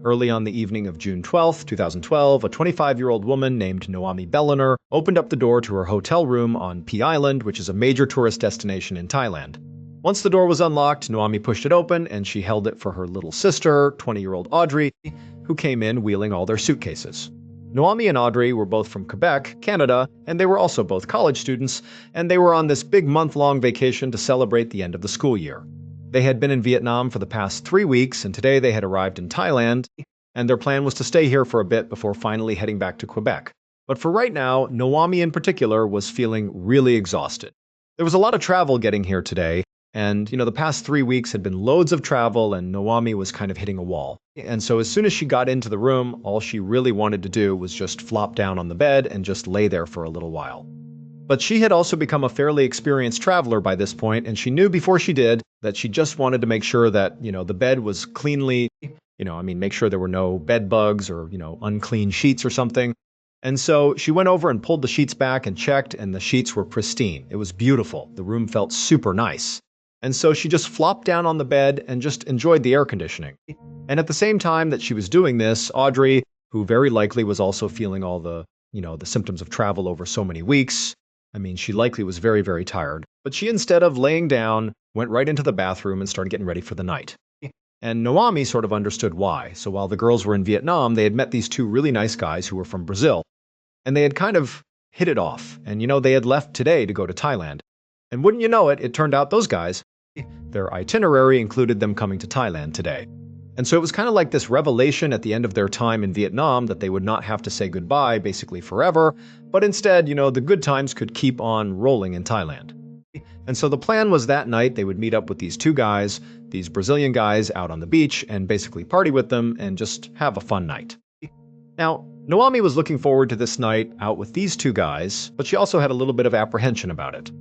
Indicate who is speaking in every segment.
Speaker 1: Early on the evening of June 12th, 2012, a 25-year-old woman named MrBallen opened up the door to her hotel room on Phi Island, which is a major tourist destination in Thailand. Once the door was unlocked, Noami pushed it open and she held it for her little sister, 20-year-old Audrey, who came in wheeling all their suitcases. Noami and Audrey were both from Quebec, Canada, and they were also both college students, and they were on this big month-long vacation to celebrate the end of the school year. They had been in Vietnam for the past 3 weeks, and today they had arrived in Thailand, and their plan was to stay here for a bit before finally heading back to Quebec. But for right now, Noami in particular was feeling really exhausted. There was a lot of travel getting here today, and the past 3 weeks had been loads of travel, and Noami was kind of hitting a wall. And so as soon as she got into the room, all she really wanted to do was just flop down on the bed and just lay there for a little while. But she had also become a fairly experienced traveler by this point, and she knew before she did that she just wanted to make sure that, the bed was cleanly, make sure there were no bed bugs or, unclean sheets or something. And so she went over and pulled the sheets back and checked, and the sheets were pristine. It was beautiful. The room felt super nice. And so she just flopped down on the bed and just enjoyed the air conditioning. And at the same time that she was doing this, Audrey, who very likely was also feeling all the symptoms of travel over so many weeks, she likely was very, very tired. But she, instead of laying down, went right into the bathroom and started getting ready for the night. And Noami sort of understood why. So while the girls were in Vietnam, they had met these two really nice guys who were from Brazil. And they had kind of hit it off. And they had left today to go to Thailand. And wouldn't you know it, it turned out those guys, their itinerary included them coming to Thailand today. And so it was kind of like this revelation at the end of their time in Vietnam that they would not have to say goodbye basically forever, but instead, the good times could keep on rolling in Thailand. And so the plan was that night they would meet up with these two guys, these Brazilian guys, out on the beach and basically party with them and just have a fun night. Now, Noami was looking forward to this night out with these two guys, but she also had a little bit of apprehension about it.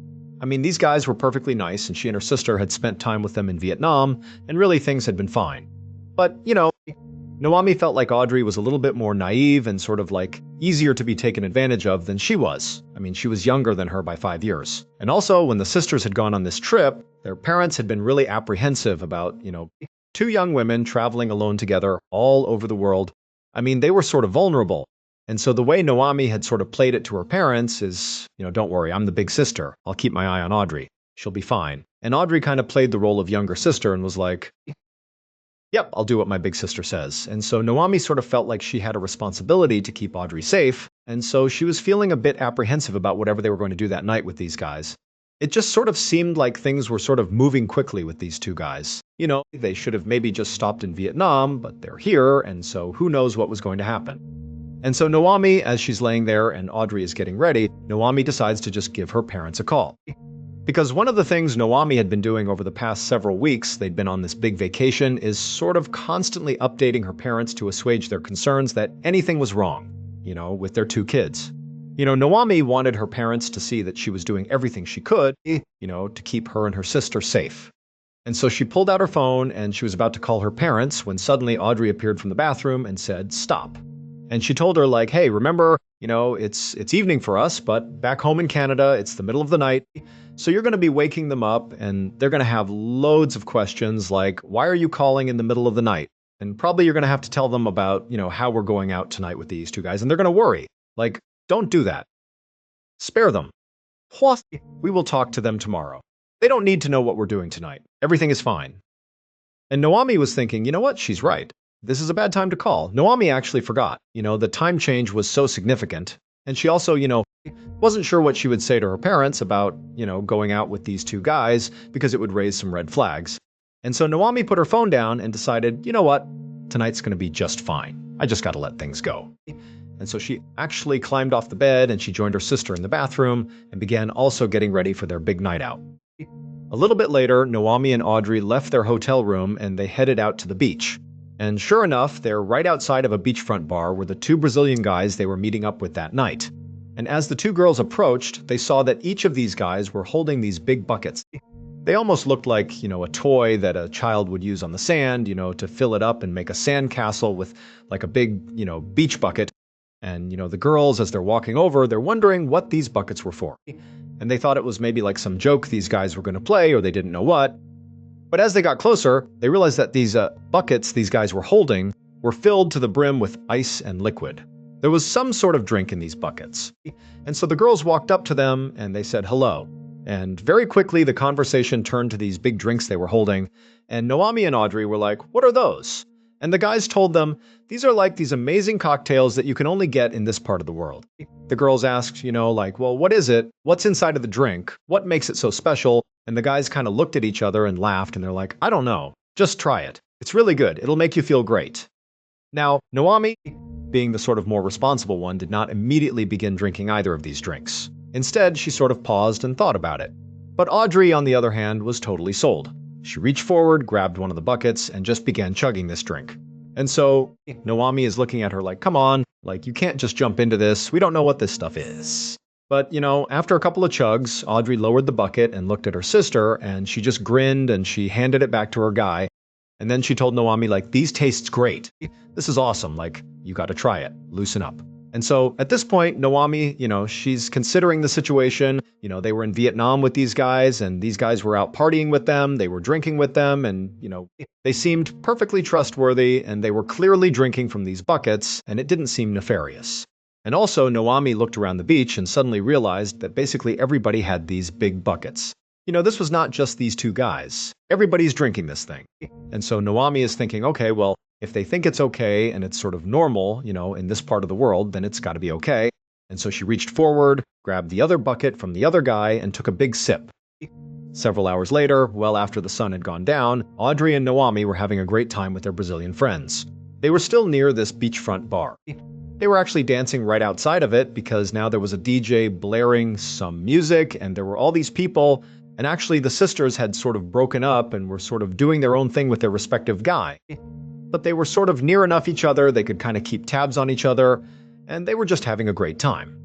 Speaker 1: These guys were perfectly nice, and she and her sister had spent time with them in Vietnam, and really things had been fine. But, Noami felt like Audrey was a little bit more naive and sort of like easier to be taken advantage of than she was. She was younger than her by 5 years. And also, when the sisters had gone on this trip, their parents had been really apprehensive about, two young women traveling alone together all over the world. They were sort of vulnerable. And so the way Noami had sort of played it to her parents is, don't worry, I'm the big sister. I'll keep my eye on Audrey. She'll be fine. And Audrey kind of played the role of younger sister and was like, yep, I'll do what my big sister says. And so Noami sort of felt like she had a responsibility to keep Audrey safe. And so she was feeling a bit apprehensive about whatever they were going to do that night with these guys. It just sort of seemed like things were sort of moving quickly with these two guys. They should have maybe just stopped in Vietnam, but they're here, and so who knows what was going to happen. And so Noami, as she's laying there and Audrey is getting ready, Noami decides to just give her parents a call. Because one of the things Noami had been doing over the past several weeks, they'd been on this big vacation, is sort of constantly updating her parents to assuage their concerns that anything was wrong, with their two kids. Noami wanted her parents to see that she was doing everything she could, to keep her and her sister safe. And so she pulled out her phone and she was about to call her parents when suddenly Audrey appeared from the bathroom and said, "Stop." And she told her like, hey, remember, it's evening for us, but back home in Canada, it's the middle of the night. So you're going to be waking them up and they're going to have loads of questions like, why are you calling in the middle of the night? And probably you're going to have to tell them about, how we're going out tonight with these two guys. And they're going to worry. Like, don't do that. Spare them. We will talk to them tomorrow. They don't need to know what we're doing tonight. Everything is fine. And Noami was thinking, you know what? She's right. This is a bad time to call. Noami actually forgot. The time change was so significant. And she also, wasn't sure what she would say to her parents about, going out with these two guys because it would raise some red flags. And so Noami put her phone down and decided, you know what? Tonight's going to be just fine. I just got to let things go. And so she actually climbed off the bed and she joined her sister in the bathroom and began also getting ready for their big night out. A little bit later, Noami and Audrey left their hotel room and they headed out to the beach. And sure enough, they're right outside of a beachfront bar where the two Brazilian guys they were meeting up with that night. And as the two girls approached, they saw that each of these guys were holding these big buckets. They almost looked like, a toy that a child would use on the sand, to fill it up and make a sand castle with like a big, beach bucket. And, the girls, as they're walking over, they're wondering what these buckets were for. And they thought it was maybe like some joke these guys were going to play, or they didn't know what. But as they got closer, they realized that these buckets these guys were holding were filled to the brim with ice and liquid. There was some sort of drink in these buckets. And so the girls walked up to them and they said hello. And very quickly, the conversation turned to these big drinks they were holding. And Naomi and Audrey were like, "What are those?" And the guys told them, "These are like these amazing cocktails that you can only get in this part of the world." The girls asked, like, "Well, what is it? What's inside of the drink? What makes it so special?" And the guys kind of looked at each other and laughed, and they're like, "I don't know. Just try it. It's really good. It'll make you feel great." Now, Naomi, being the sort of more responsible one, did not immediately begin drinking either of these drinks. Instead, she sort of paused and thought about it. But Audrey, on the other hand, was totally sold. She reached forward, grabbed one of the buckets, and just began chugging this drink. And so, Naomi is looking at her like, "Come on, like, you can't just jump into this. We don't know what this stuff is." But, after a couple of chugs, Audrey lowered the bucket and looked at her sister, and she just grinned and she handed it back to her guy. And then she told Naomi, like, "These tastes great. This is awesome. Like, you gotta try it. Loosen up." And so at this point, Naomi, she's considering the situation. They were in Vietnam with these guys, and these guys were out partying with them. They were drinking with them, and, they seemed perfectly trustworthy, and they were clearly drinking from these buckets, and it didn't seem nefarious. And also, Naomi looked around the beach and suddenly realized that basically everybody had these big buckets. This was not just these two guys. Everybody's drinking this thing. And so Naomi is thinking, okay, well, if they think it's okay and it's sort of normal, in this part of the world, then it's got to be okay. And so she reached forward, grabbed the other bucket from the other guy, and took a big sip. Several hours later, well after the sun had gone down, Audrey and Naomi were having a great time with their Brazilian friends. They were still near this beachfront bar. They were actually dancing right outside of it because now there was a DJ blaring some music and there were all these people. And actually, the sisters had sort of broken up and were sort of doing their own thing with their respective guy. But they were sort of near enough each other, they could kind of keep tabs on each other, and they were just having a great time.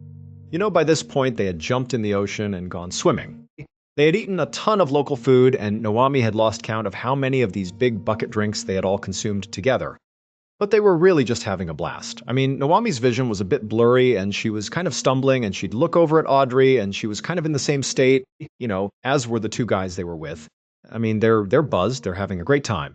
Speaker 1: By this point, they had jumped in the ocean and gone swimming. They had eaten a ton of local food, and Naomi had lost count of how many of these big bucket drinks they had all consumed together. But they were really just having a blast. I mean, Naomi's vision was a bit blurry, and she was kind of stumbling, and she'd look over at Audrey, and she was kind of in the same state, as were the two guys they were with. I mean, they're buzzed, they're having a great time.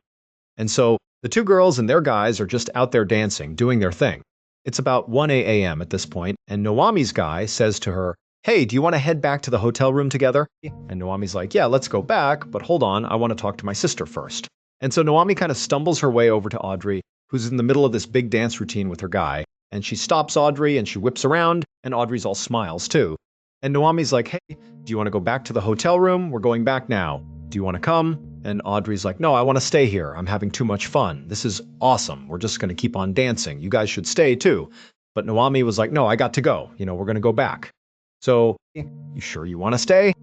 Speaker 1: And so the two girls and their guys are just out there dancing, doing their thing. It's about 1 a.m. at this point, and Naomi's guy says to her, "Hey, do you want to head back to the hotel room together?" And Naomi's like, "Yeah, let's go back, but hold on, I want to talk to my sister first." And so Naomi kind of stumbles her way over to Audrey, who's in the middle of this big dance routine with her guy, and she stops Audrey and she whips around, and Audrey's all smiles too. And Naomi's like, "Hey, do you want to go back to the hotel room? We're going back now. Do you want to come?" And Audrey's like, "No, I want to stay here. I'm having too much fun. This is awesome. We're just going to keep on dancing. You guys should stay too." But Naomi was like, "No, I got to go. We're going to go back. So, you sure you want to stay?"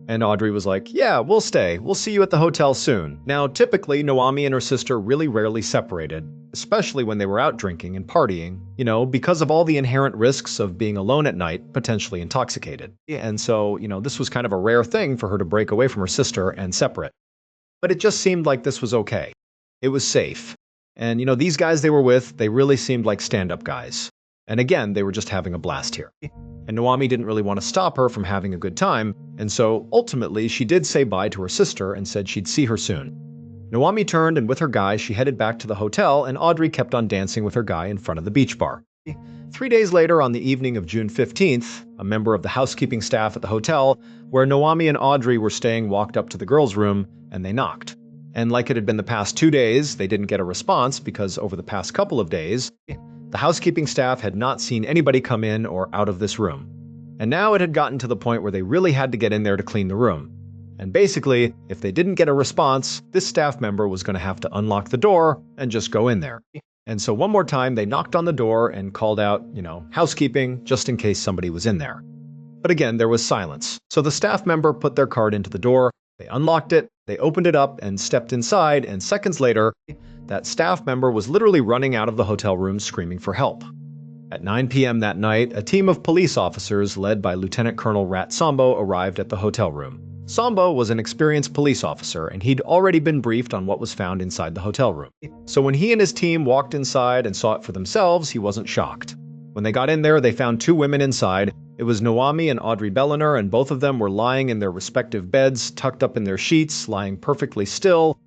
Speaker 1: And Audrey was like, "Yeah, we'll stay. We'll see you at the hotel soon." Now, typically, Naomi and her sister really rarely separated, especially when they were out drinking and partying, because of all the inherent risks of being alone at night, potentially intoxicated. And so, this was kind of a rare thing for her to break away from her sister and separate. But it just seemed like this was okay. It was safe. And, these guys they were with, they really seemed like stand-up guys. And again, they were just having a blast here. And Naomi didn't really want to stop her from having a good time, and so ultimately she did say bye to her sister and said she'd see her soon. Naomi turned, and with her guy she headed back to the hotel, and Audrey kept on dancing with her guy in front of the beach bar. 3 days later, on the evening of June 15th, a member of the housekeeping staff at the hotel, where Naomi and Audrey were staying, walked up to the girls' room, and they knocked. And like it had been the past 2 days, they didn't get a response because over the past couple of days, the housekeeping staff had not seen anybody come in or out of this room. And now it had gotten to the point where they really had to get in there to clean the room. And basically, if they didn't get a response, this staff member was going to have to unlock the door and just go in there. And so one more time, they knocked on the door and called out, housekeeping, just in case somebody was in there. But again, there was silence. So the staff member put their card into the door, they unlocked it, they opened it up and stepped inside, and seconds later, that staff member was literally running out of the hotel room screaming for help. At 9 p.m. that night, a team of police officers led by Lieutenant Colonel Rat Sambo arrived at the hotel room. Sambo was an experienced police officer, and he'd already been briefed on what was found inside the hotel room. So when he and his team walked inside and saw it for themselves, he wasn't shocked. When they got in there, they found two women inside. It was Naomi and Audrey Bellener, and both of them were lying in their respective beds, tucked up in their sheets, lying perfectly still,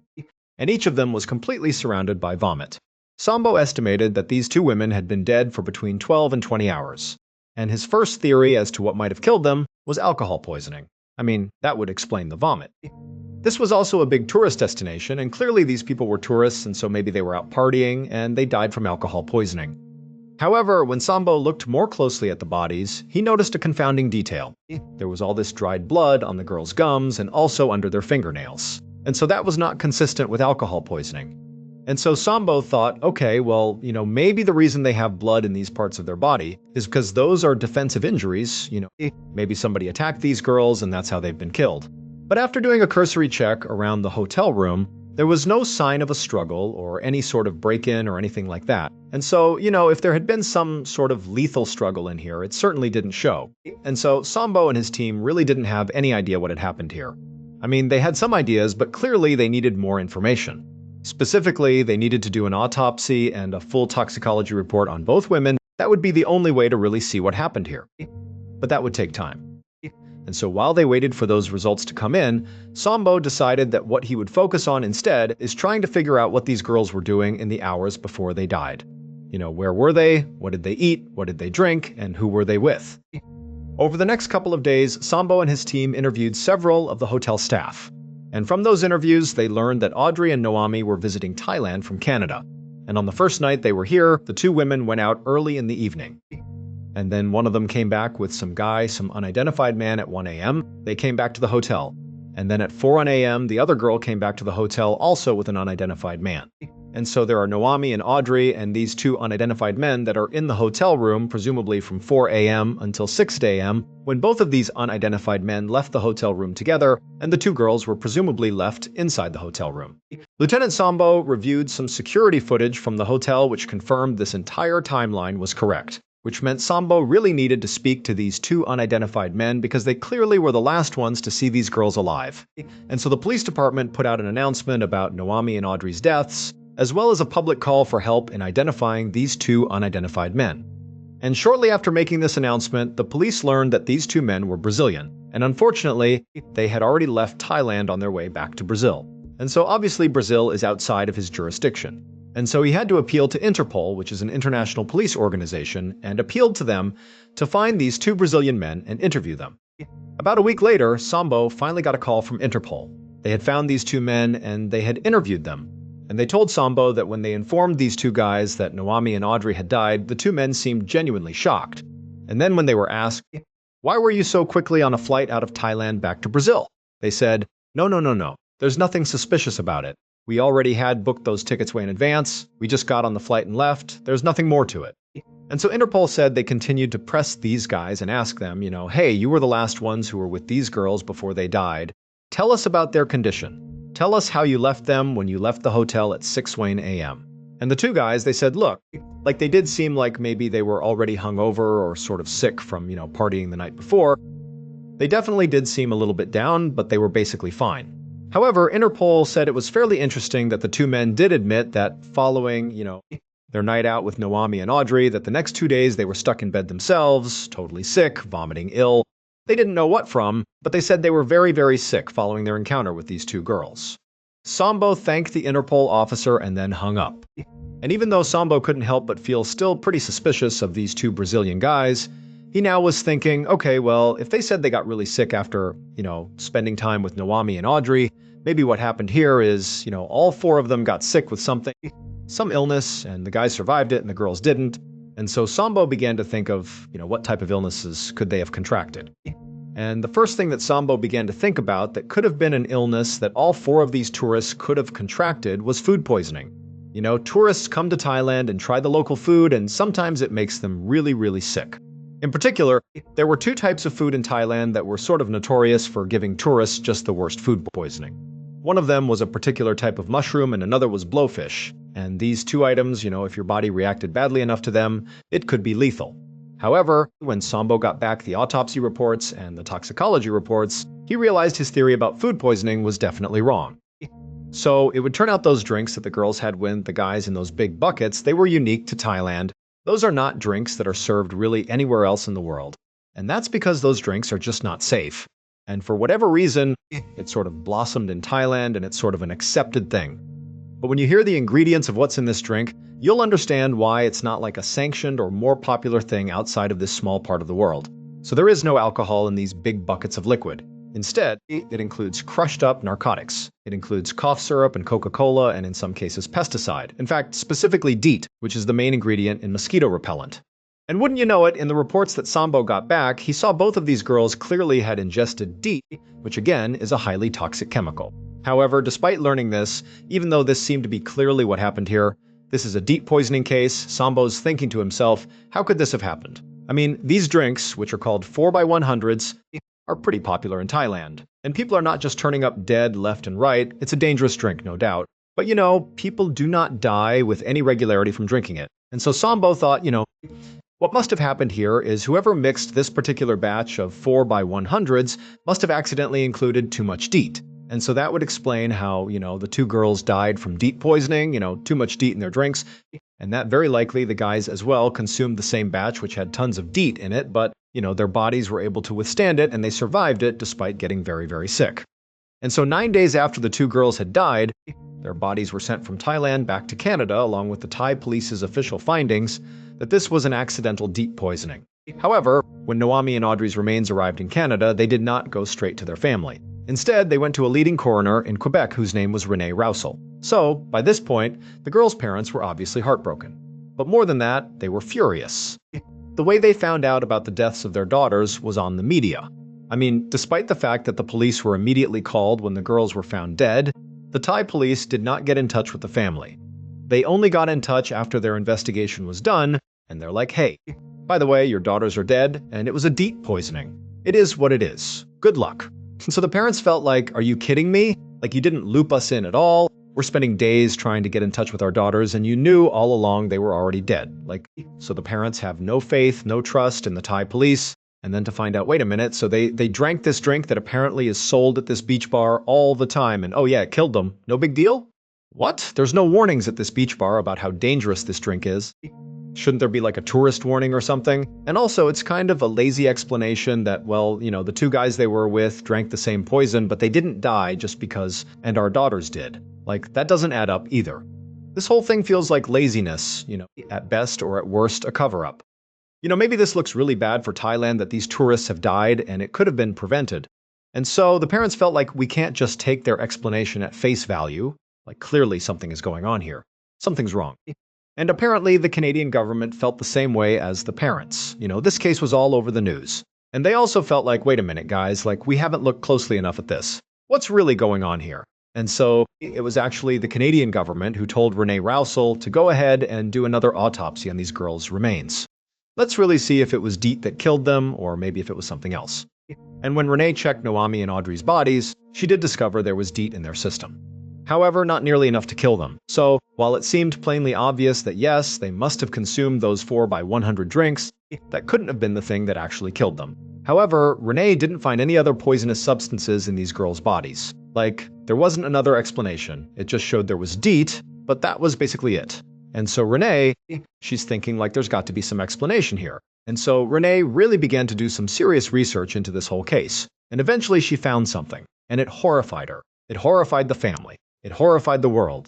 Speaker 1: and each of them was completely surrounded by vomit. Sambo estimated that these two women had been dead for between 12 and 20 hours. And his first theory as to what might have killed them was alcohol poisoning. I mean, that would explain the vomit. This was also a big tourist destination, and clearly these people were tourists, and so maybe they were out partying, and they died from alcohol poisoning. However, when Sambo looked more closely at the bodies, he noticed a confounding detail. There was all this dried blood on the girls' gums and also under their fingernails. And so that was not consistent with alcohol poisoning. And so Sambo thought, okay, well, maybe the reason they have blood in these parts of their body is because those are defensive injuries. Maybe somebody attacked these girls and that's how they've been killed. But after doing a cursory check around the hotel room, there was no sign of a struggle or any sort of break-in or anything like that. And so, if there had been some sort of lethal struggle in here, it certainly didn't show. And so Sambo and his team really didn't have any idea what had happened here. I mean, they had some ideas, but clearly they needed more information. Specifically, they needed to do an autopsy and a full toxicology report on both women. That would be the only way to really see what happened here. But that would take time. And so while they waited for those results to come in, Sambo decided that what he would focus on instead is trying to figure out what these girls were doing in the hours before they died. Where were they? What did they eat? What did they drink? And who were they with? Over the next couple of days, Sambo and his team interviewed several of the hotel staff. And from those interviews, they learned that Audrey and Noami were visiting Thailand from Canada. And on the first night they were here, the two women went out early in the evening. And then one of them came back with some unidentified man at 1 a.m. They came back to the hotel. And then at 4 a.m., the other girl came back to the hotel also with an unidentified man. And so there are Noami and Audrey and these two unidentified men that are in the hotel room, presumably from 4 a.m. until 6 a.m., when both of these unidentified men left the hotel room together, and the two girls were presumably left inside the hotel room. Lieutenant Sambo reviewed some security footage from the hotel which confirmed this entire timeline was correct, which meant Sambo really needed to speak to these two unidentified men because they clearly were the last ones to see these girls alive. And so the police department put out an announcement about Noami and Audrey's deaths, as well as a public call for help in identifying these two unidentified men. And shortly after making this announcement, the police learned that these two men were Brazilian, and unfortunately, they had already left Thailand on their way back to Brazil. And so obviously Brazil is outside of his jurisdiction. And so he had to appeal to Interpol, which is an international police organization, and appealed to them to find these two Brazilian men and interview them. About a week later, Sambo finally got a call from Interpol. They had found these two men and they had interviewed them. And they told Sambo that when they informed these two guys that Noami and Audrey had died, the two men seemed genuinely shocked. And then when they were asked, "Why were you so quickly on a flight out of Thailand back to Brazil?" they said, No. There's nothing suspicious about it. We already had booked those tickets way in advance. We just got on the flight and left. There's nothing more to it." And so Interpol said they continued to press these guys and ask them, hey, you were the last ones who were with these girls before they died. Tell us about their condition. Tell us how you left them when you left the hotel at 6 a.m. And the two guys, they said, look, they did seem like maybe they were already hungover or sort of sick from, partying the night before. They definitely did seem a little bit down, but they were basically fine. However, Interpol said it was fairly interesting that the two men did admit that following, their night out with Noami and Audrey, that the next 2 days they were stuck in bed themselves, totally sick, vomiting ill. They didn't know what from, but they said they were very, very sick following their encounter with these two girls. Sambo thanked the Interpol officer and then hung up. And even though Sambo couldn't help but feel still pretty suspicious of these two Brazilian guys, he now was thinking, okay, well, if they said they got really sick after, spending time with Noami and Audrey, maybe what happened here is, all four of them got sick with something, some illness, and the guys survived it and the girls didn't. And so Sambo began to think of, what type of illnesses could they have contracted. And the first thing that Sambo began to think about that could have been an illness that all four of these tourists could have contracted was food poisoning. Tourists come to Thailand and try the local food, and sometimes it makes them really, really sick. In particular, there were two types of food in Thailand that were sort of notorious for giving tourists just the worst food poisoning. One of them was a particular type of mushroom and another was blowfish. And these two items, if your body reacted badly enough to them, it could be lethal. However, when Sambo got back the autopsy reports and the toxicology reports, he realized his theory about food poisoning was definitely wrong. So it would turn out those drinks that the girls had with the guys in those big buckets, they were unique to Thailand. Those are not drinks that are served really anywhere else in the world. And that's because those drinks are just not safe. And for whatever reason, it sort of blossomed in Thailand and it's sort of an accepted thing. But when you hear the ingredients of what's in this drink, you'll understand why it's not like a sanctioned or more popular thing outside of this small part of the world. So there is no alcohol in these big buckets of liquid. Instead, it includes crushed up narcotics. It includes cough syrup and Coca-Cola and in some cases pesticide. In fact, specifically DEET, which is the main ingredient in mosquito repellent. And wouldn't you know it, in the reports that Sambo got back, he saw both of these girls clearly had ingested DEET, which again is a highly toxic chemical. However, despite learning this, even though this seemed to be clearly what happened here, this is a DEET poisoning case, Sambo's thinking to himself, how could this have happened? I mean, these drinks, which are called 4x100s, are pretty popular in Thailand. And people are not just turning up dead left and right, it's a dangerous drink, no doubt. But you know, people do not die with any regularity from drinking it. And so Sambo thought, what must have happened here is whoever mixed this particular batch of 4x100s must have accidentally included too much DEET. And so that would explain how, the two girls died from DEET poisoning, too much DEET in their drinks. And that very likely the guys as well consumed the same batch which had tons of DEET in it, but, their bodies were able to withstand it and they survived it despite getting very, very sick. And so 9 days after the two girls had died, their bodies were sent from Thailand back to Canada along with the Thai police's official findings that this was an accidental DEET poisoning. However, when Noami and Audrey's remains arrived in Canada, they did not go straight to their family. Instead, they went to a leading coroner in Quebec whose name was Renee Roussel. So, by this point, the girls' parents were obviously heartbroken. But more than that, they were furious. The way they found out about the deaths of their daughters was on the media. I mean, despite the fact that the police were immediately called when the girls were found dead, the Thai police did not get in touch with the family. They only got in touch after their investigation was done, and they're like, hey, by the way, your daughters are dead, and it was a DEET poisoning. It is what it is. Good luck. So the parents felt like, are you kidding me? Like you didn't loop us in at all? We're spending days trying to get in touch with our daughters and you knew all along they were already dead. So the parents have no faith, no trust in the Thai police. And then to find out, wait a minute, so they drank this drink that apparently is sold at this beach bar all the time and oh yeah, it killed them. No big deal? What? There's no warnings at this beach bar about how dangerous this drink is. Shouldn't there be like a tourist warning or something? And also, it's kind of a lazy explanation that, well, the two guys they were with drank the same poison, but they didn't die just because, and our daughters did. That doesn't add up either. This whole thing feels like laziness, at best or at worst, a cover-up. Maybe this looks really bad for Thailand that these tourists have died and it could have been prevented. And so the parents felt like we can't just take their explanation at face value, like clearly something is going on here. Something's wrong. And apparently the Canadian government felt the same way as the parents. This case was all over the news. And they also felt like, wait a minute, guys, we haven't looked closely enough at this. What's really going on here? And so it was actually the Canadian government who told Renee Roussel to go ahead and do another autopsy on these girls' remains. Let's really see if it was DEET that killed them, or maybe if it was something else. And when Renee checked Noami and Audrey's bodies, she did discover there was DEET in their system. However, not nearly enough to kill them. So, while it seemed plainly obvious that yes, they must have consumed those 4x100 drinks, that couldn't have been the thing that actually killed them. However, Renee didn't find any other poisonous substances in these girls' bodies. There wasn't another explanation. It just showed there was DEET, but that was basically it. And so Renee, she's thinking there's got to be some explanation here. And so Renee really began to do some serious research into this whole case. And eventually she found something, and it horrified her. It horrified the family. It horrified the world.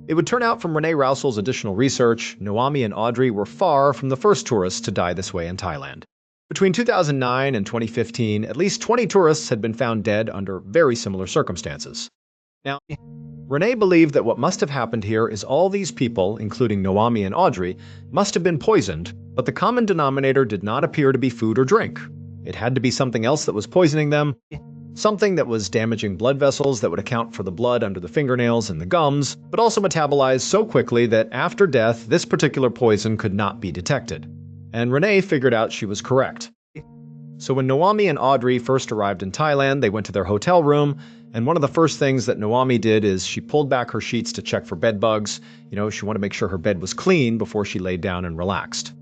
Speaker 1: It would turn out from Renee Roussel's additional research, Noami and Audrey were far from the first tourists to die this way in Thailand. Between 2009 and 2015, at least 20 tourists had been found dead under very similar circumstances. Now, Renee believed that what must have happened here is all these people, including Noami and Audrey, must have been poisoned, but the common denominator did not appear to be food or drink. It had to be something else that was poisoning them. Something that was damaging blood vessels that would account for the blood under the fingernails and the gums, but also metabolized so quickly that after death, this particular poison could not be detected. And Renee figured out she was correct. So when Noami and Audrey first arrived in Thailand, they went to their hotel room, and one of the first things that Noami did is she pulled back her sheets to check for bed bugs. She wanted to make sure her bed was clean before she laid down and relaxed.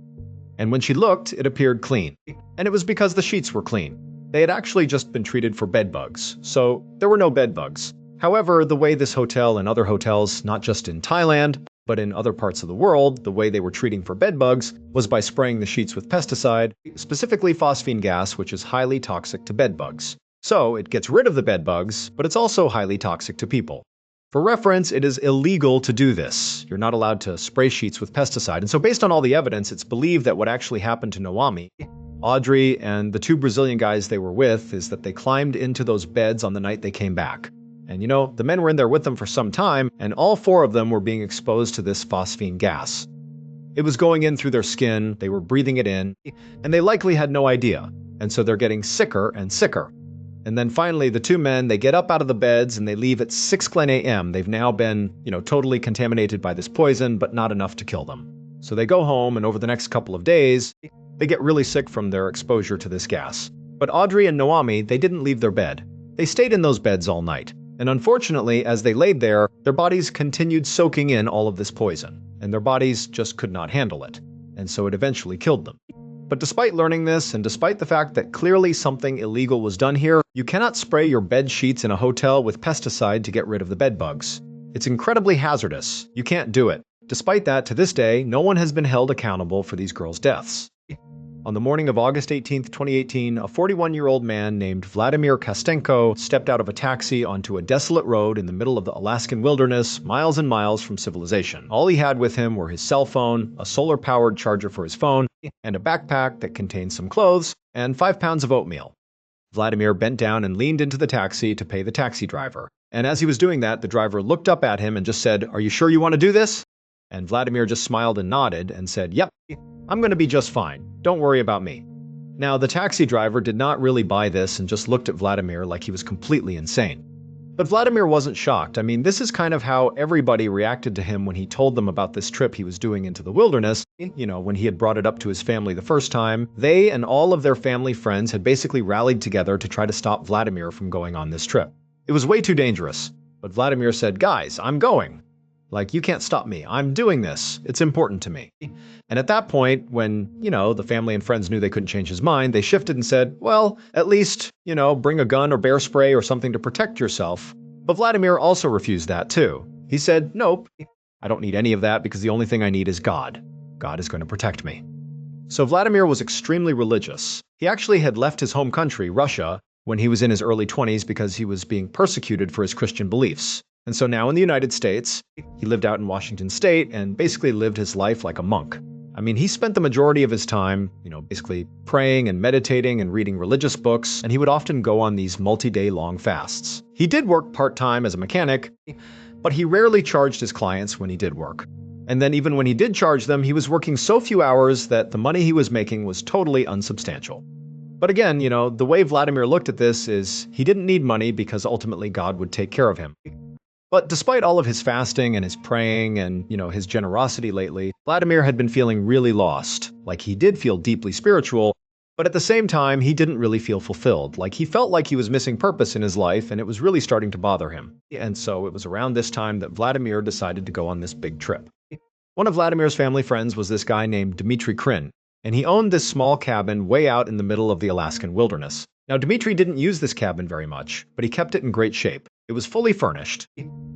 Speaker 1: And when she looked, it appeared clean. And it was because the sheets were clean. They had actually just been treated for bed bugs, so there were no bed bugs. However, the way this hotel and other hotels, not just in Thailand, but in other parts of the world, the way they were treating for bed bugs was by spraying the sheets with pesticide, specifically phosphine gas, which is highly toxic to bed bugs. So it gets rid of the bed bugs, but it's also highly toxic to people. For reference, it is illegal to do this. You're not allowed to spray sheets with pesticide. And so based on all the evidence, it's believed that what actually happened to Noami, Audrey, and the two Brazilian guys they were with is that they climbed into those beds on the night they came back. And the men were in there with them for some time, and all four of them were being exposed to this phosphine gas. It was going in through their skin, they were breathing it in, and they likely had no idea. And so they're getting sicker and sicker. And then finally, the two men, they get up out of the beds and they leave at 6:00 a.m. They've now been, totally contaminated by this poison, but not enough to kill them. So they go home, and over the next couple of days, they get really sick from their exposure to this gas. But Audrey and Noami, they didn't leave their bed. They stayed in those beds all night. And unfortunately, as they laid there, their bodies continued soaking in all of this poison, and their bodies just could not handle it. And so it eventually killed them. But despite learning this, and despite the fact that clearly something illegal was done here, you cannot spray your bed sheets in a hotel with pesticide to get rid of the bed bugs. It's incredibly hazardous. You can't do it. Despite that, to this day, no one has been held accountable for these girls' deaths. On the morning of August 18, 2018, a 41-year-old man named Vladimir Kostenko stepped out of a taxi onto a desolate road in the middle of the Alaskan wilderness, miles and miles from civilization. All he had with him were his cell phone, a solar-powered charger for his phone, and a backpack that contained some clothes and 5 pounds of oatmeal. Vladimir bent down and leaned into the taxi to pay the taxi driver. And as he was doing that, the driver looked up at him and just said, "Are you sure you want to do this?" And Vladimir just smiled and nodded and said, "Yep, I'm going to be just fine. Don't worry about me." Now, the taxi driver did not really buy this and just looked at Vladimir like he was completely insane. But Vladimir wasn't shocked. I mean, this is kind of how everybody reacted to him when he told them about this trip he was doing into the wilderness. When he had brought it up to his family the first time, they and all of their family friends had basically rallied together to try to stop Vladimir from going on this trip. It was way too dangerous. But Vladimir said, "Guys, I'm going. You can't stop me. I'm doing this. It's important to me." And at that point, when, the family and friends knew they couldn't change his mind, they shifted and said, "Well, at least, bring a gun or bear spray or something to protect yourself." But Vladimir also refused that too. He said, "Nope, I don't need any of that because the only thing I need is God. God is going to protect me." So Vladimir was extremely religious. He actually had left his home country, Russia, when he was in his early 20s because he was being persecuted for his Christian beliefs. And so now in the United States, he lived out in Washington State and basically lived his life like a monk. I mean, he spent the majority of his time, basically praying and meditating and reading religious books, and he would often go on these multi-day long fasts. He did work part-time as a mechanic, but he rarely charged his clients when he did work. And then even when he did charge them, he was working so few hours that the money he was making was totally unsubstantial. But again, the way Vladimir looked at this is he didn't need money because ultimately God would take care of him. But despite all of his fasting and his praying and, his generosity lately, Vladimir had been feeling really lost. He did feel deeply spiritual, but at the same time, he didn't really feel fulfilled. He felt like he was missing purpose in his life, and it was really starting to bother him. And so it was around this time that Vladimir decided to go on this big trip. One of Vladimir's family friends was this guy named Dmitry Krin, and he owned this small cabin way out in the middle of the Alaskan wilderness. Now, Dmitry didn't use this cabin very much, but he kept it in great shape. It was fully furnished.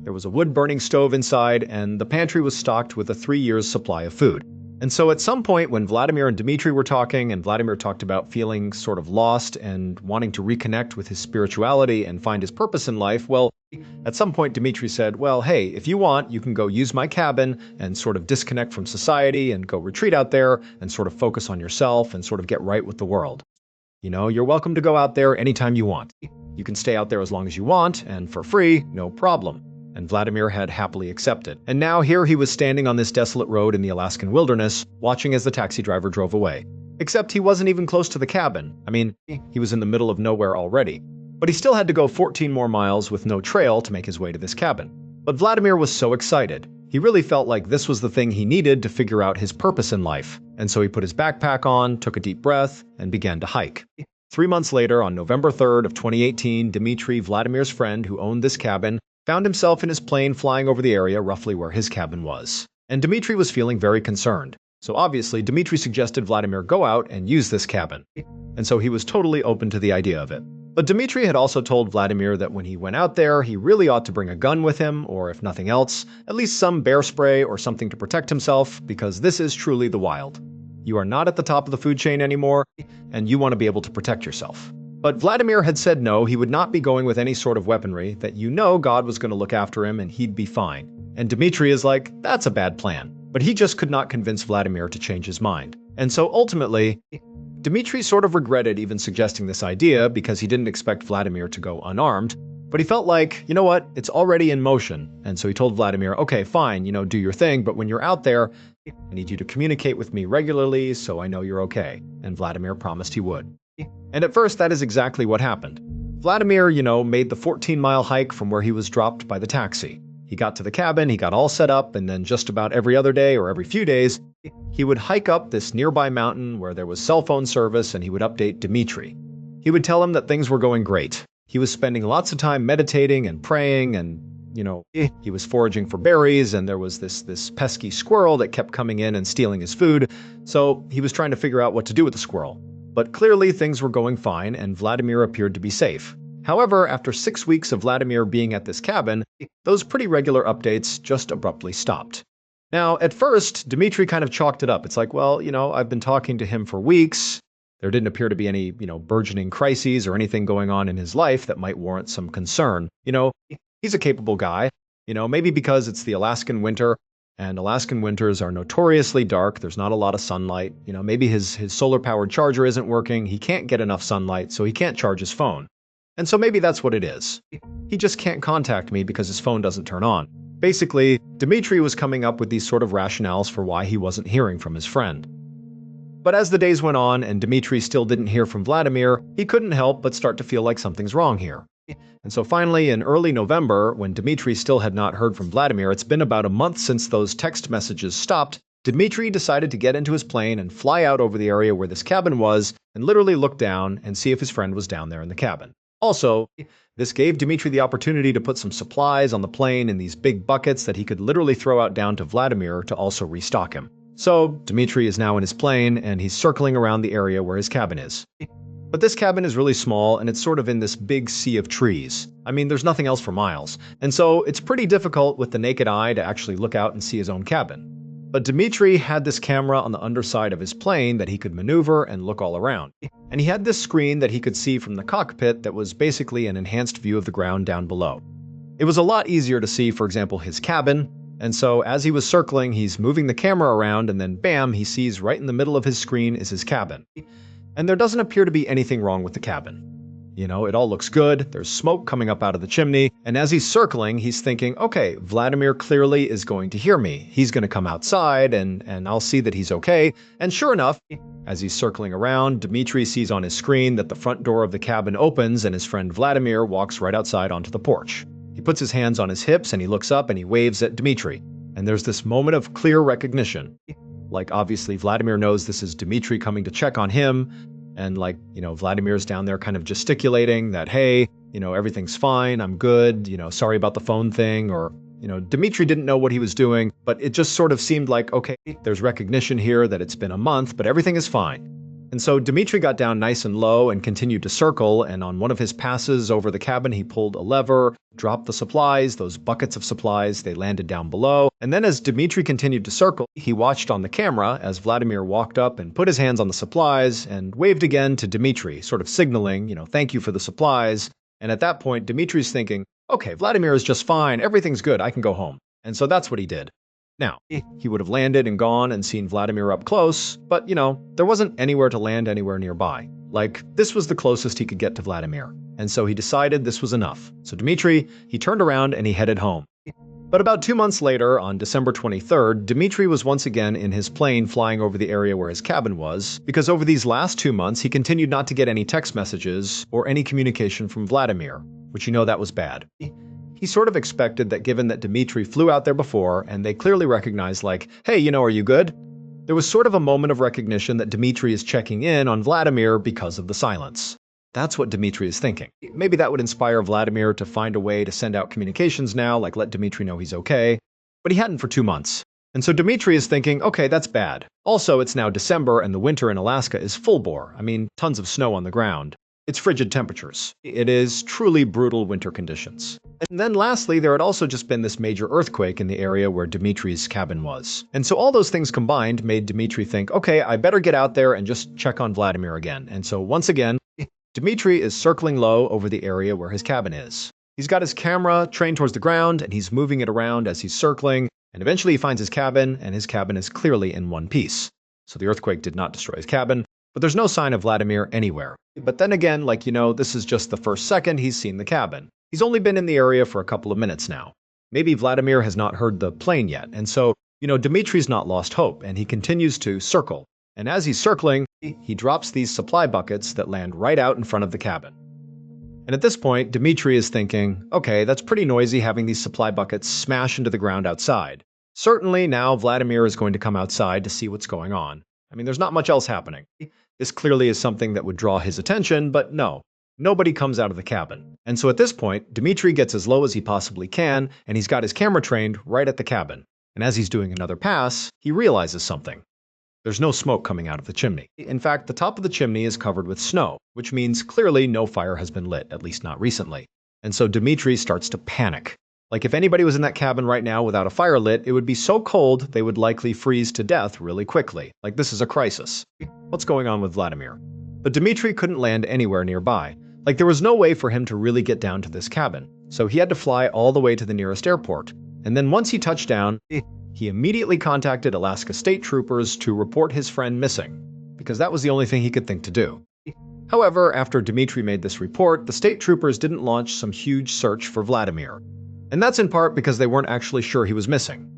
Speaker 1: There was a wood-burning stove inside, and the pantry was stocked with a 3 years' supply of food. And so at some point when Vladimir and Dmitry were talking, and Vladimir talked about feeling sort of lost and wanting to reconnect with his spirituality and find his purpose in life, well, at some point Dmitry said, "Well, hey, if you want, you can go use my cabin and sort of disconnect from society and go retreat out there and sort of focus on yourself and sort of get right with the world. You're welcome to go out there anytime you want. You can stay out there as long as you want, and for free, no problem." And Vladimir had happily accepted. And now here he was standing on this desolate road in the Alaskan wilderness, watching as the taxi driver drove away. Except he wasn't even close to the cabin. I mean, he was in the middle of nowhere already. But he still had to go 14 more miles with no trail to make his way to this cabin. But Vladimir was so excited. He really felt like this was the thing he needed to figure out his purpose in life. And so he put his backpack on, took a deep breath, and began to hike. 3 months later, on November 3rd of 2018, Dmitry, Vladimir's friend who owned this cabin, found himself in his plane flying over the area roughly where his cabin was. And Dmitry was feeling very concerned. So obviously, Dmitry suggested Vladimir go out and use this cabin. And so he was totally open to the idea of it. But Dmitry had also told Vladimir that when he went out there, he really ought to bring a gun with him, or if nothing else, at least some bear spray or something to protect himself, because this is truly the wild. You are not at the top of the food chain anymore, and you want to be able to protect yourself. But Vladimir had said no, he would not be going with any sort of weaponry, that God was going to look after him and he'd be fine. And Dmitri is like, that's a bad plan. But he just could not convince Vladimir to change his mind. And so ultimately, Dmitri sort of regretted even suggesting this idea because he didn't expect Vladimir to go unarmed. But he felt like, you know what, it's already in motion. And so he told Vladimir, okay, fine, do your thing, but when you're out there, I need you to communicate with me regularly so I know you're okay. And Vladimir promised he would. And at first, that is exactly what happened. Vladimir, made the 14-mile hike from where he was dropped by the taxi. He got to the cabin, he got all set up, and then just about every other day or every few days, he would hike up this nearby mountain where there was cell phone service and he would update Dmitri. He would tell him that things were going great. He was spending lots of time meditating and praying and, he was foraging for berries and there was this pesky squirrel that kept coming in and stealing his food, so he was trying to figure out what to do with the squirrel. But clearly things were going fine and Vladimir appeared to be safe. However, after 6 weeks of Vladimir being at this cabin, those pretty regular updates just abruptly stopped. Now, at first, Dmitri kind of chalked it up. It's like, well, I've been talking to him for weeks. There didn't appear to be any, burgeoning crises or anything going on in his life that might warrant some concern. He's a capable guy, maybe because it's the Alaskan winter, and Alaskan winters are notoriously dark. There's not a lot of sunlight. Maybe his solar-powered charger isn't working. He can't get enough sunlight, so he can't charge his phone. And so maybe that's what it is. He just can't contact me because his phone doesn't turn on. Basically, Dmitri was coming up with these sort of rationales for why he wasn't hearing from his friend. But as the days went on and Dmitri still didn't hear from Vladimir, he couldn't help but start to feel like something's wrong here. And so finally, in early November, when Dmitri still had not heard from Vladimir, it's been about a month since those text messages stopped, Dmitri decided to get into his plane and fly out over the area where this cabin was and literally look down and see if his friend was down there in the cabin. Also, this gave Dmitri the opportunity to put some supplies on the plane in these big buckets that he could literally throw out down to Vladimir to also restock him. So, Dmitri is now in his plane and he's circling around the area where his cabin is. But this cabin is really small and it's sort of in this big sea of trees. I mean, there's nothing else for miles. And so it's pretty difficult with the naked eye to actually look out and see his own cabin. But Dmitri had this camera on the underside of his plane that he could maneuver and look all around. And he had this screen that he could see from the cockpit that was basically an enhanced view of the ground down below. It was a lot easier to see, for example, his cabin. And so as he was circling, he's moving the camera around and then bam, he sees right in the middle of his screen is his cabin. And there doesn't appear to be anything wrong with the cabin. It all looks good, there's smoke coming up out of the chimney, and as he's circling, he's thinking, okay, Vladimir clearly is going to hear me. He's going to come outside, and I'll see that he's okay. And sure enough, as he's circling around, Dmitri sees on his screen that the front door of the cabin opens and his friend Vladimir walks right outside onto the porch. He puts his hands on his hips and he looks up and he waves at Dmitri. And there's this moment of clear recognition. Like, obviously, Vladimir knows this is Dmitri coming to check on him. And Vladimir's down there kind of gesticulating that, hey, everything's fine, I'm good, sorry about the phone thing, or, Dmitri didn't know what he was doing, but it just sort of seemed like, okay, there's recognition here that it's been a month, but everything is fine. And so Dmitri got down nice and low and continued to circle, and on one of his passes over the cabin, he pulled a lever, dropped the supplies, those buckets of supplies, they landed down below. And then as Dmitri continued to circle, he watched on the camera as Vladimir walked up and put his hands on the supplies and waved again to Dmitri, sort of signaling, thank you for the supplies. And at that point, Dmitri's thinking, okay, Vladimir is just fine, everything's good, I can go home. And so that's what he did. Now, he would have landed and gone and seen Vladimir up close, but, there wasn't anywhere to land anywhere nearby. This was the closest he could get to Vladimir. And so he decided this was enough. So Dmitri, he turned around and he headed home. But about 2 months later, on December 23rd, Dmitri was once again in his plane flying over the area where his cabin was, because over these last 2 months, he continued not to get any text messages or any communication from Vladimir, which that was bad. He sort of expected that given that Dmitri flew out there before, and they clearly recognized hey, are you good? There was sort of a moment of recognition that Dmitri is checking in on Vladimir because of the silence. That's what Dmitri is thinking. Maybe that would inspire Vladimir to find a way to send out communications now, let Dmitri know he's okay. But he hadn't for 2 months. And so Dmitri is thinking, okay, that's bad. Also, it's now December and the winter in Alaska is full bore. I mean, tons of snow on the ground. It's frigid temperatures. It is truly brutal winter conditions. And then lastly, there had also just been this major earthquake in the area where Dmitri's cabin was. And so all those things combined made Dmitri think, okay, I better get out there and just check on Vladimir again. And so once again, Dmitri is circling low over the area where his cabin is. He's got his camera trained towards the ground, and he's moving it around as he's circling, and eventually he finds his cabin, and his cabin is clearly in one piece. So the earthquake did not destroy his cabin, but there's no sign of Vladimir anywhere. But then again, this is just the first second he's seen the cabin. He's only been in the area for a couple of minutes now. Maybe Vladimir has not heard the plane yet, and so, Dmitri's not lost hope, and he continues to circle. And as he's circling, he drops these supply buckets that land right out in front of the cabin. And at this point, Dmitri is thinking, okay, that's pretty noisy having these supply buckets smash into the ground outside. Certainly now Vladimir is going to come outside to see what's going on. There's not much else happening. This clearly is something that would draw his attention, but no. Nobody comes out of the cabin. And so at this point, Dmitri gets as low as he possibly can, and he's got his camera trained right at the cabin. And as he's doing another pass, he realizes something. There's no smoke coming out of the chimney. In fact, the top of the chimney is covered with snow, which means clearly no fire has been lit, at least not recently. And so Dmitri starts to panic. Like if anybody was in that cabin right now without a fire lit, it would be so cold they would likely freeze to death really quickly. Like this is a crisis. What's going on with Vladimir? But Dmitri couldn't land anywhere nearby. Like there was no way for him to really get down to this cabin. So he had to fly all the way to the nearest airport. And then once he touched down, he immediately contacted Alaska State Troopers to report his friend missing, because that was the only thing he could think to do. However, after Dmitri made this report, the state troopers didn't launch some huge search for Vladimir. And that's in part because they weren't actually sure he was missing.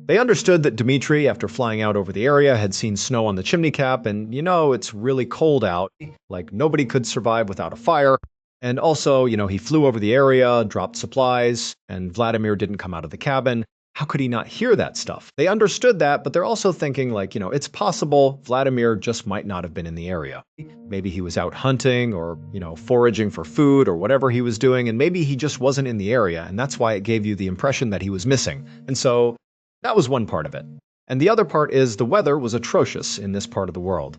Speaker 1: They understood that Dmitri, after flying out over the area, had seen snow on the chimney cap, and it's really cold out, like nobody could survive without a fire. And also, he flew over the area, dropped supplies, and Vladimir didn't come out of the cabin. How could he not hear that stuff? They understood that, but they're also thinking it's possible Vladimir just might not have been in the area. Maybe he was out hunting or, foraging for food or whatever he was doing, and maybe he just wasn't in the area, and that's why it gave you the impression that he was missing. And so that was one part of it. And the other part is the weather was atrocious in this part of the world.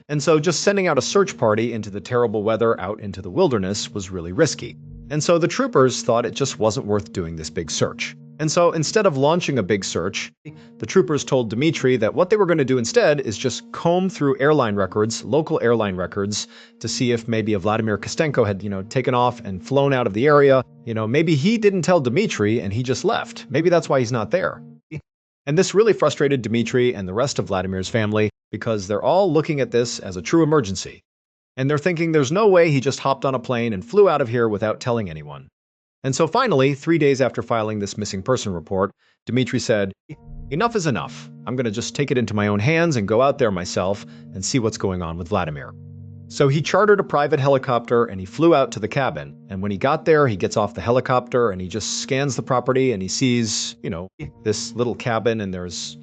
Speaker 1: And so just sending out a search party into the terrible weather out into the wilderness was really risky. And so the troopers thought it just wasn't worth doing this big search. And so instead of launching a big search, the troopers told Dmitri that what they were going to do instead is just comb through airline records, local airline records, to see if maybe a Vladimir Kostenko had, taken off and flown out of the area. Maybe he didn't tell Dmitri and he just left. Maybe that's why he's not there. And this really frustrated Dmitri and the rest of Vladimir's family because they're all looking at this as a true emergency. And they're thinking there's no way he just hopped on a plane and flew out of here without telling anyone. And so finally, 3 days after filing this missing person report, Dmitri said, "Enough is enough. I'm going to just take it into my own hands and go out there myself and see what's going on with Vladimir." So he chartered a private helicopter and he flew out to the cabin. And when he got there, he gets off the helicopter and he just scans the property and he sees, this little cabin and there's,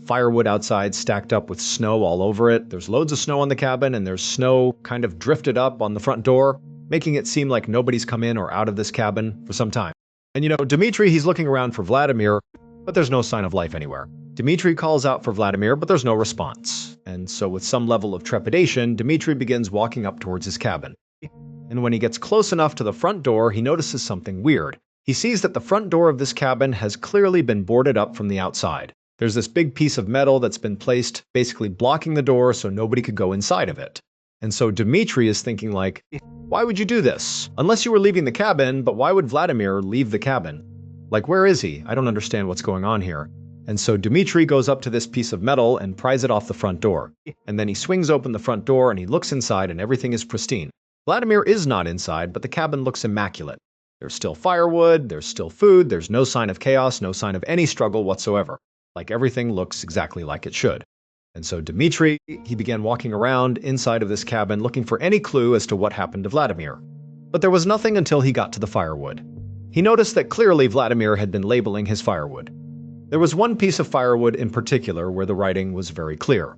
Speaker 1: firewood outside stacked up with snow all over it. There's loads of snow on the cabin and there's snow kind of drifted up on the front door, making it seem like nobody's come in or out of this cabin for some time. And Dmitri, he's looking around for Vladimir, but there's no sign of life anywhere. Dmitri calls out for Vladimir, but there's no response. And so with some level of trepidation, Dmitri begins walking up towards his cabin. And when he gets close enough to the front door, he notices something weird. He sees that the front door of this cabin has clearly been boarded up from the outside. There's this big piece of metal that's been placed, basically blocking the door so nobody could go inside of it. And so Dmitri is thinking why would you do this? Unless you were leaving the cabin, but why would Vladimir leave the cabin? Where is he? I don't understand what's going on here. And so Dmitri goes up to this piece of metal and pries it off the front door. And then he swings open the front door and he looks inside and everything is pristine. Vladimir is not inside, but the cabin looks immaculate. There's still firewood, there's still food, there's no sign of chaos, no sign of any struggle whatsoever. Everything looks exactly like it should. And so Dmitri, he began walking around inside of this cabin looking for any clue as to what happened to Vladimir. But there was nothing until he got to the firewood. He noticed that clearly Vladimir had been labeling his firewood. There was one piece of firewood in particular where the writing was very clear.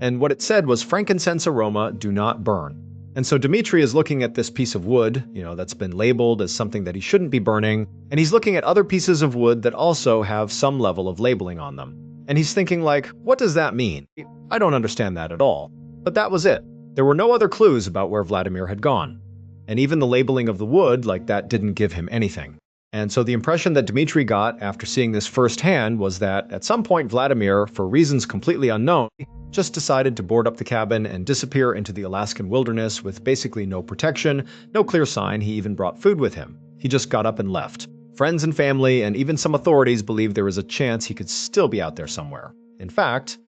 Speaker 1: And what it said was frankincense aroma, do not burn. And so Dmitri is looking at this piece of wood, that's been labeled as something that he shouldn't be burning, and he's looking at other pieces of wood that also have some level of labeling on them. And he's thinking what does that mean? I don't understand that at all. But that was it. There were no other clues about where Vladimir had gone. And even the labeling of the wood, that didn't give him anything. And so the impression that Dmitri got after seeing this firsthand was that at some point Vladimir, for reasons completely unknown, just decided to board up the cabin and disappear into the Alaskan wilderness with basically no protection, no clear sign he even brought food with him. He just got up and left. Friends and family and even some authorities believed there was a chance he could still be out there somewhere. In fact,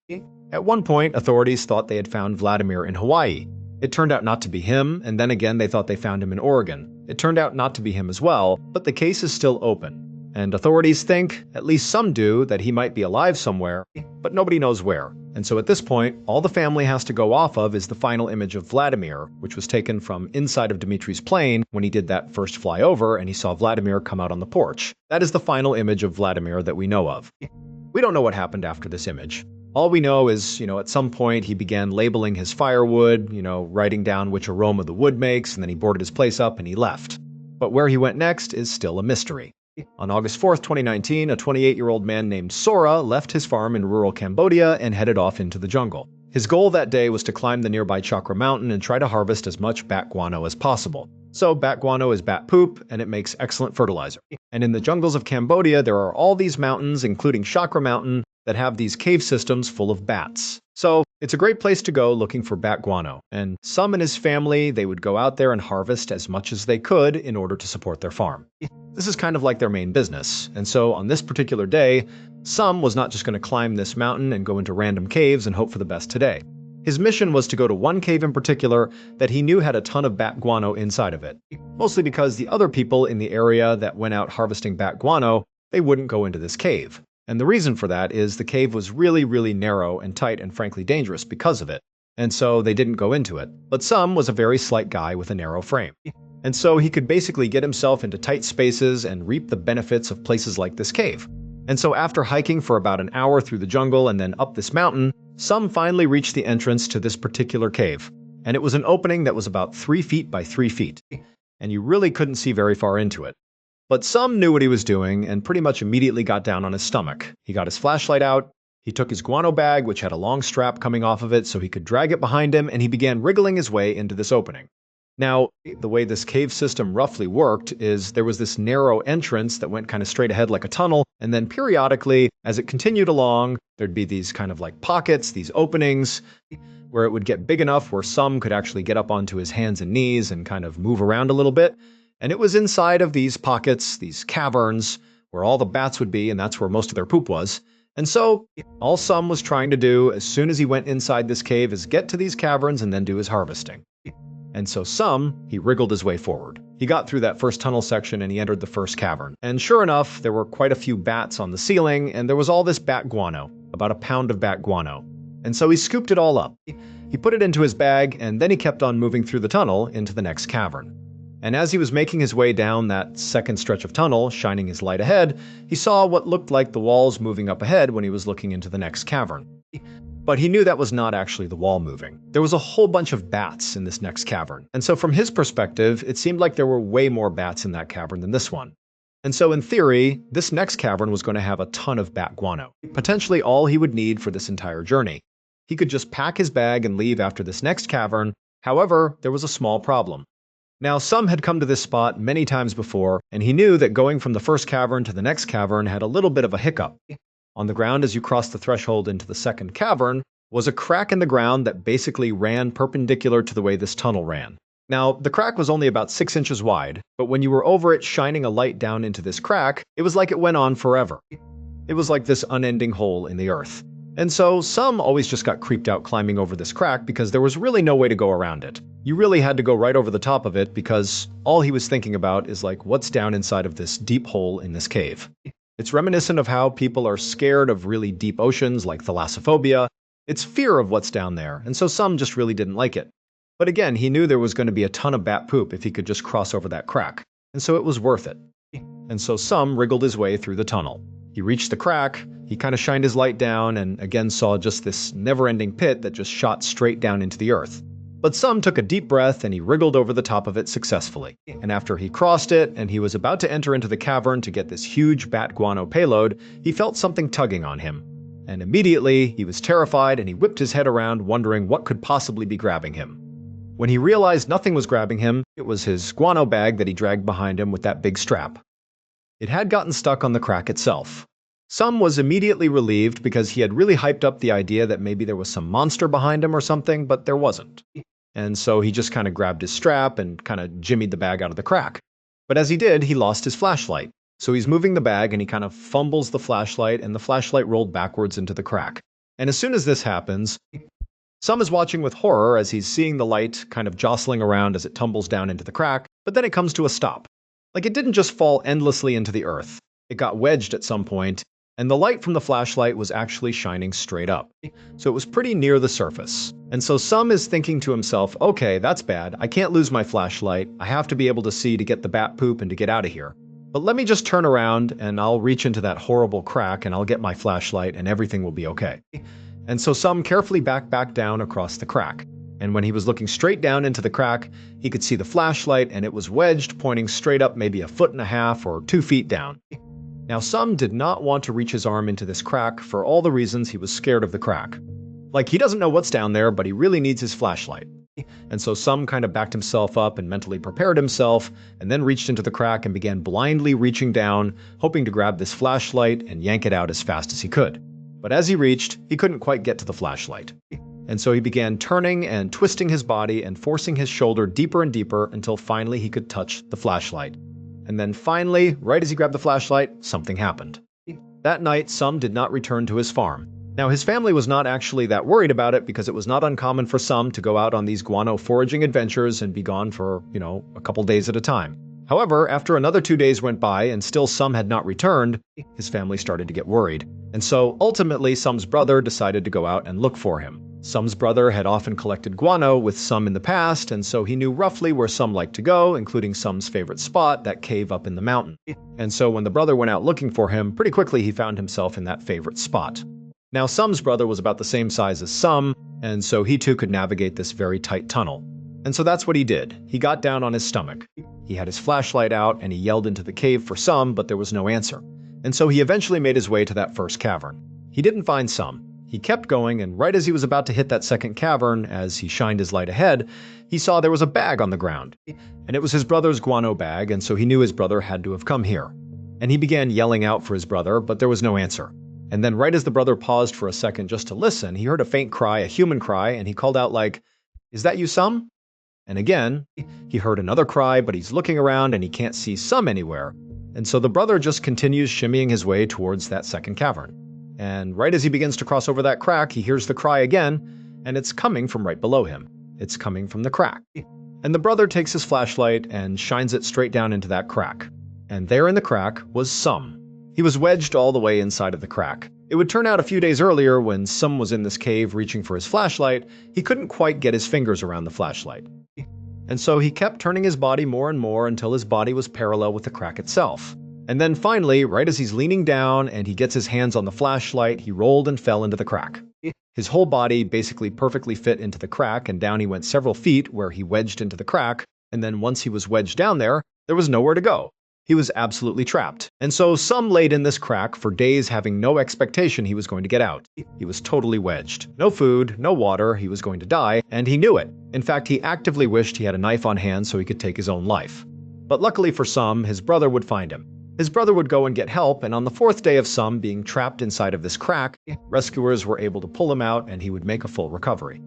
Speaker 1: at one point, authorities thought they had found Vladimir in Hawaii. It turned out not to be him, and then again they thought they found him in Oregon. It turned out not to be him as well, but the case is still open. And authorities think, at least some do, that he might be alive somewhere, but nobody knows where. And so at this point, all the family has to go off of is the final image of Vladimir, which was taken from inside of Dmitri's plane when he did that first flyover and he saw Vladimir come out on the porch. That is the final image of Vladimir that we know of. We don't know what happened after this image. All we know is, at some point he began labeling his firewood, writing down which aroma the wood makes, and then he boarded his place up and he left. But where he went next is still a mystery. On August 4th, 2019, a 28-year-old man named Sora left his farm in rural Cambodia and headed off into the jungle. His goal that day was to climb the nearby Chakra Mountain and try to harvest as much bat guano as possible. So bat guano is bat poop, and it makes excellent fertilizer. And in the jungles of Cambodia, there are all these mountains, including Chakra Mountain, that have these cave systems full of bats. So it's a great place to go looking for bat guano. And Sum and his family, they would go out there and harvest as much as they could in order to support their farm. This is kind of like their main business. And so on this particular day, Sum was not just going to climb this mountain and go into random caves and hope for the best today. His mission was to go to one cave in particular that he knew had a ton of bat guano inside of it. Mostly because the other people in the area that went out harvesting bat guano, they wouldn't go into this cave. And the reason for that is the cave was really, really narrow and tight and frankly dangerous because of it. And so they didn't go into it. But Sum was a very slight guy with a narrow frame. And so he could basically get himself into tight spaces and reap the benefits of places like this cave. And so after hiking for about an hour through the jungle and then up this mountain, Sum finally reached the entrance to this particular cave. And it was an opening that was about 3 feet by 3 feet. And you really couldn't see very far into it. But Sum knew what he was doing and pretty much immediately got down on his stomach. He got his flashlight out, he took his guano bag, which had a long strap coming off of it so he could drag it behind him, and he began wriggling his way into this opening. Now, the way this cave system roughly worked is there was this narrow entrance that went kind of straight ahead like a tunnel, and then periodically, as it continued along, there'd be these kind of like pockets, these openings, where it would get big enough where Sum could actually get up onto his hands and knees and kind of move around a little bit. And it was inside of these pockets, these caverns, where all the bats would be, and that's where most of their poop was. And so, all Sum was trying to do as soon as he went inside this cave is get to these caverns and then do his harvesting. And so Sum, he wriggled his way forward. He got through that first tunnel section and he entered the first cavern. And sure enough, there were quite a few bats on the ceiling, and there was all this bat guano, about a pound of bat guano. And so he scooped it all up. He put it into his bag, and then he kept on moving through the tunnel into the next cavern. And as he was making his way down that second stretch of tunnel, shining his light ahead, he saw what looked like the walls moving up ahead when he was looking into the next cavern. But he knew that was not actually the wall moving. There was a whole bunch of bats in this next cavern. And so from his perspective, it seemed like there were way more bats in that cavern than this one. And so in theory, this next cavern was going to have a ton of bat guano, potentially all he would need for this entire journey. He could just pack his bag and leave after this next cavern. However, there was a small problem. Now, Sum had come to this spot many times before, and he knew that going from the first cavern to the next cavern had a little bit of a hiccup. On the ground as you crossed the threshold into the second cavern was a crack in the ground that basically ran perpendicular to the way this tunnel ran. Now, the crack was only about 6 inches wide, but when you were over it shining a light down into this crack, it was like it went on forever. It was like this unending hole in the earth. And so Sum always just got creeped out climbing over this crack because there was really no way to go around it. You really had to go right over the top of it because all he was thinking about is like what's down inside of this deep hole in this cave. It's reminiscent of how people are scared of really deep oceans like thalassophobia. It's fear of what's down there, and so Sum just really didn't like it. But again, he knew there was going to be a ton of bat poop if he could just cross over that crack, and so it was worth it. And so Sum wriggled his way through the tunnel. He reached the crack, he kind of shined his light down and again saw just this never-ending pit that just shot straight down into the earth. But Sum took a deep breath and he wriggled over the top of it successfully. And after he crossed it and he was about to enter into the cavern to get this huge bat guano payload, he felt something tugging on him. And immediately, he was terrified and he whipped his head around wondering what could possibly be grabbing him. When he realized nothing was grabbing him, it was his guano bag that he dragged behind him with that big strap. It had gotten stuck on the crack itself. Some was immediately relieved because he had really hyped up the idea that maybe there was some monster behind him or something, but there wasn't. And so he just kind of grabbed his strap and kind of jimmied the bag out of the crack. But as he did, he lost his flashlight. So he's moving the bag and he kind of fumbles the flashlight, and the flashlight rolled backwards into the crack. And as soon as this happens, Some is watching with horror as he's seeing the light kind of jostling around as it tumbles down into the crack, but then it comes to a stop. Like, it didn't just fall endlessly into the earth. It got wedged at some point, and the light from the flashlight was actually shining straight up. So it was pretty near the surface. And so Some is thinking to himself, okay, that's bad. I can't lose my flashlight. I have to be able to see to get the bat poop and to get out of here. But let me just turn around and I'll reach into that horrible crack and I'll get my flashlight and everything will be okay. And so Some carefully backed back down across the crack. And when he was looking straight down into the crack, he could see the flashlight, and it was wedged, pointing straight up maybe 1.5 feet or 2 feet down. Now, Some did not want to reach his arm into this crack for all the reasons he was scared of the crack. Like, he doesn't know what's down there, but he really needs his flashlight. And so Some kind of backed himself up and mentally prepared himself, and then reached into the crack and began blindly reaching down, hoping to grab this flashlight and yank it out as fast as he could. But as he reached, he couldn't quite get to the flashlight. And so he began turning and twisting his body and forcing his shoulder deeper and deeper until finally he could touch the flashlight. And then finally, right as he grabbed the flashlight, something happened. That night, Some did not return to his farm. Now, his family was not actually that worried about it because it was not uncommon for Some to go out on these guano foraging adventures and be gone for, a couple days at a time. However, after another 2 days went by and still Some had not returned, his family started to get worried. And so ultimately, Some's brother decided to go out and look for him. Some's brother had often collected guano with Some in the past, and so he knew roughly where Some liked to go, including Some's favorite spot, that cave up in the mountain. And so when the brother went out looking for him, pretty quickly he found himself in that favorite spot. Now, Some's brother was about the same size as Some, and so he too could navigate this very tight tunnel. And so that's what he did. He got down on his stomach. He had his flashlight out and he yelled into the cave for Some, but there was no answer. And so he eventually made his way to that first cavern. He didn't find Some. He kept going, and right as he was about to hit that second cavern, as he shined his light ahead, he saw there was a bag on the ground. And it was his brother's guano bag, and so he knew his brother had to have come here. And he began yelling out for his brother, but there was no answer. And then right as the brother paused for a second just to listen, he heard a faint cry, a human cry, and he called out like, "Is that you, Some?" And again, he heard another cry, but he's looking around and he can't see Some anywhere. And so the brother just continues shimmying his way towards that second cavern. And right as he begins to cross over that crack, he hears the cry again, and it's coming from right below him. It's coming from the crack. And the brother takes his flashlight and shines it straight down into that crack. And there in the crack was Some. He was wedged all the way inside of the crack. It would turn out a few days earlier, when Some was in this cave reaching for his flashlight, he couldn't quite get his fingers around the flashlight. And so he kept turning his body more and more until his body was parallel with the crack itself. And then finally, right as he's leaning down and he gets his hands on the flashlight, he rolled and fell into the crack. His whole body basically perfectly fit into the crack, and down he went several feet where he wedged into the crack, and then once he was wedged down there was nowhere to go. He was absolutely trapped. And so Some laid in this crack for days, having no expectation he was going to get out. He was totally wedged. No food, no water, he was going to die, and he knew it. In fact, he actively wished he had a knife on hand so he could take his own life. But luckily for Some, his brother would find him. His brother would go and get help, and on the 4th day of Some being trapped inside of this crack, rescuers were able to pull him out and he would make a full recovery.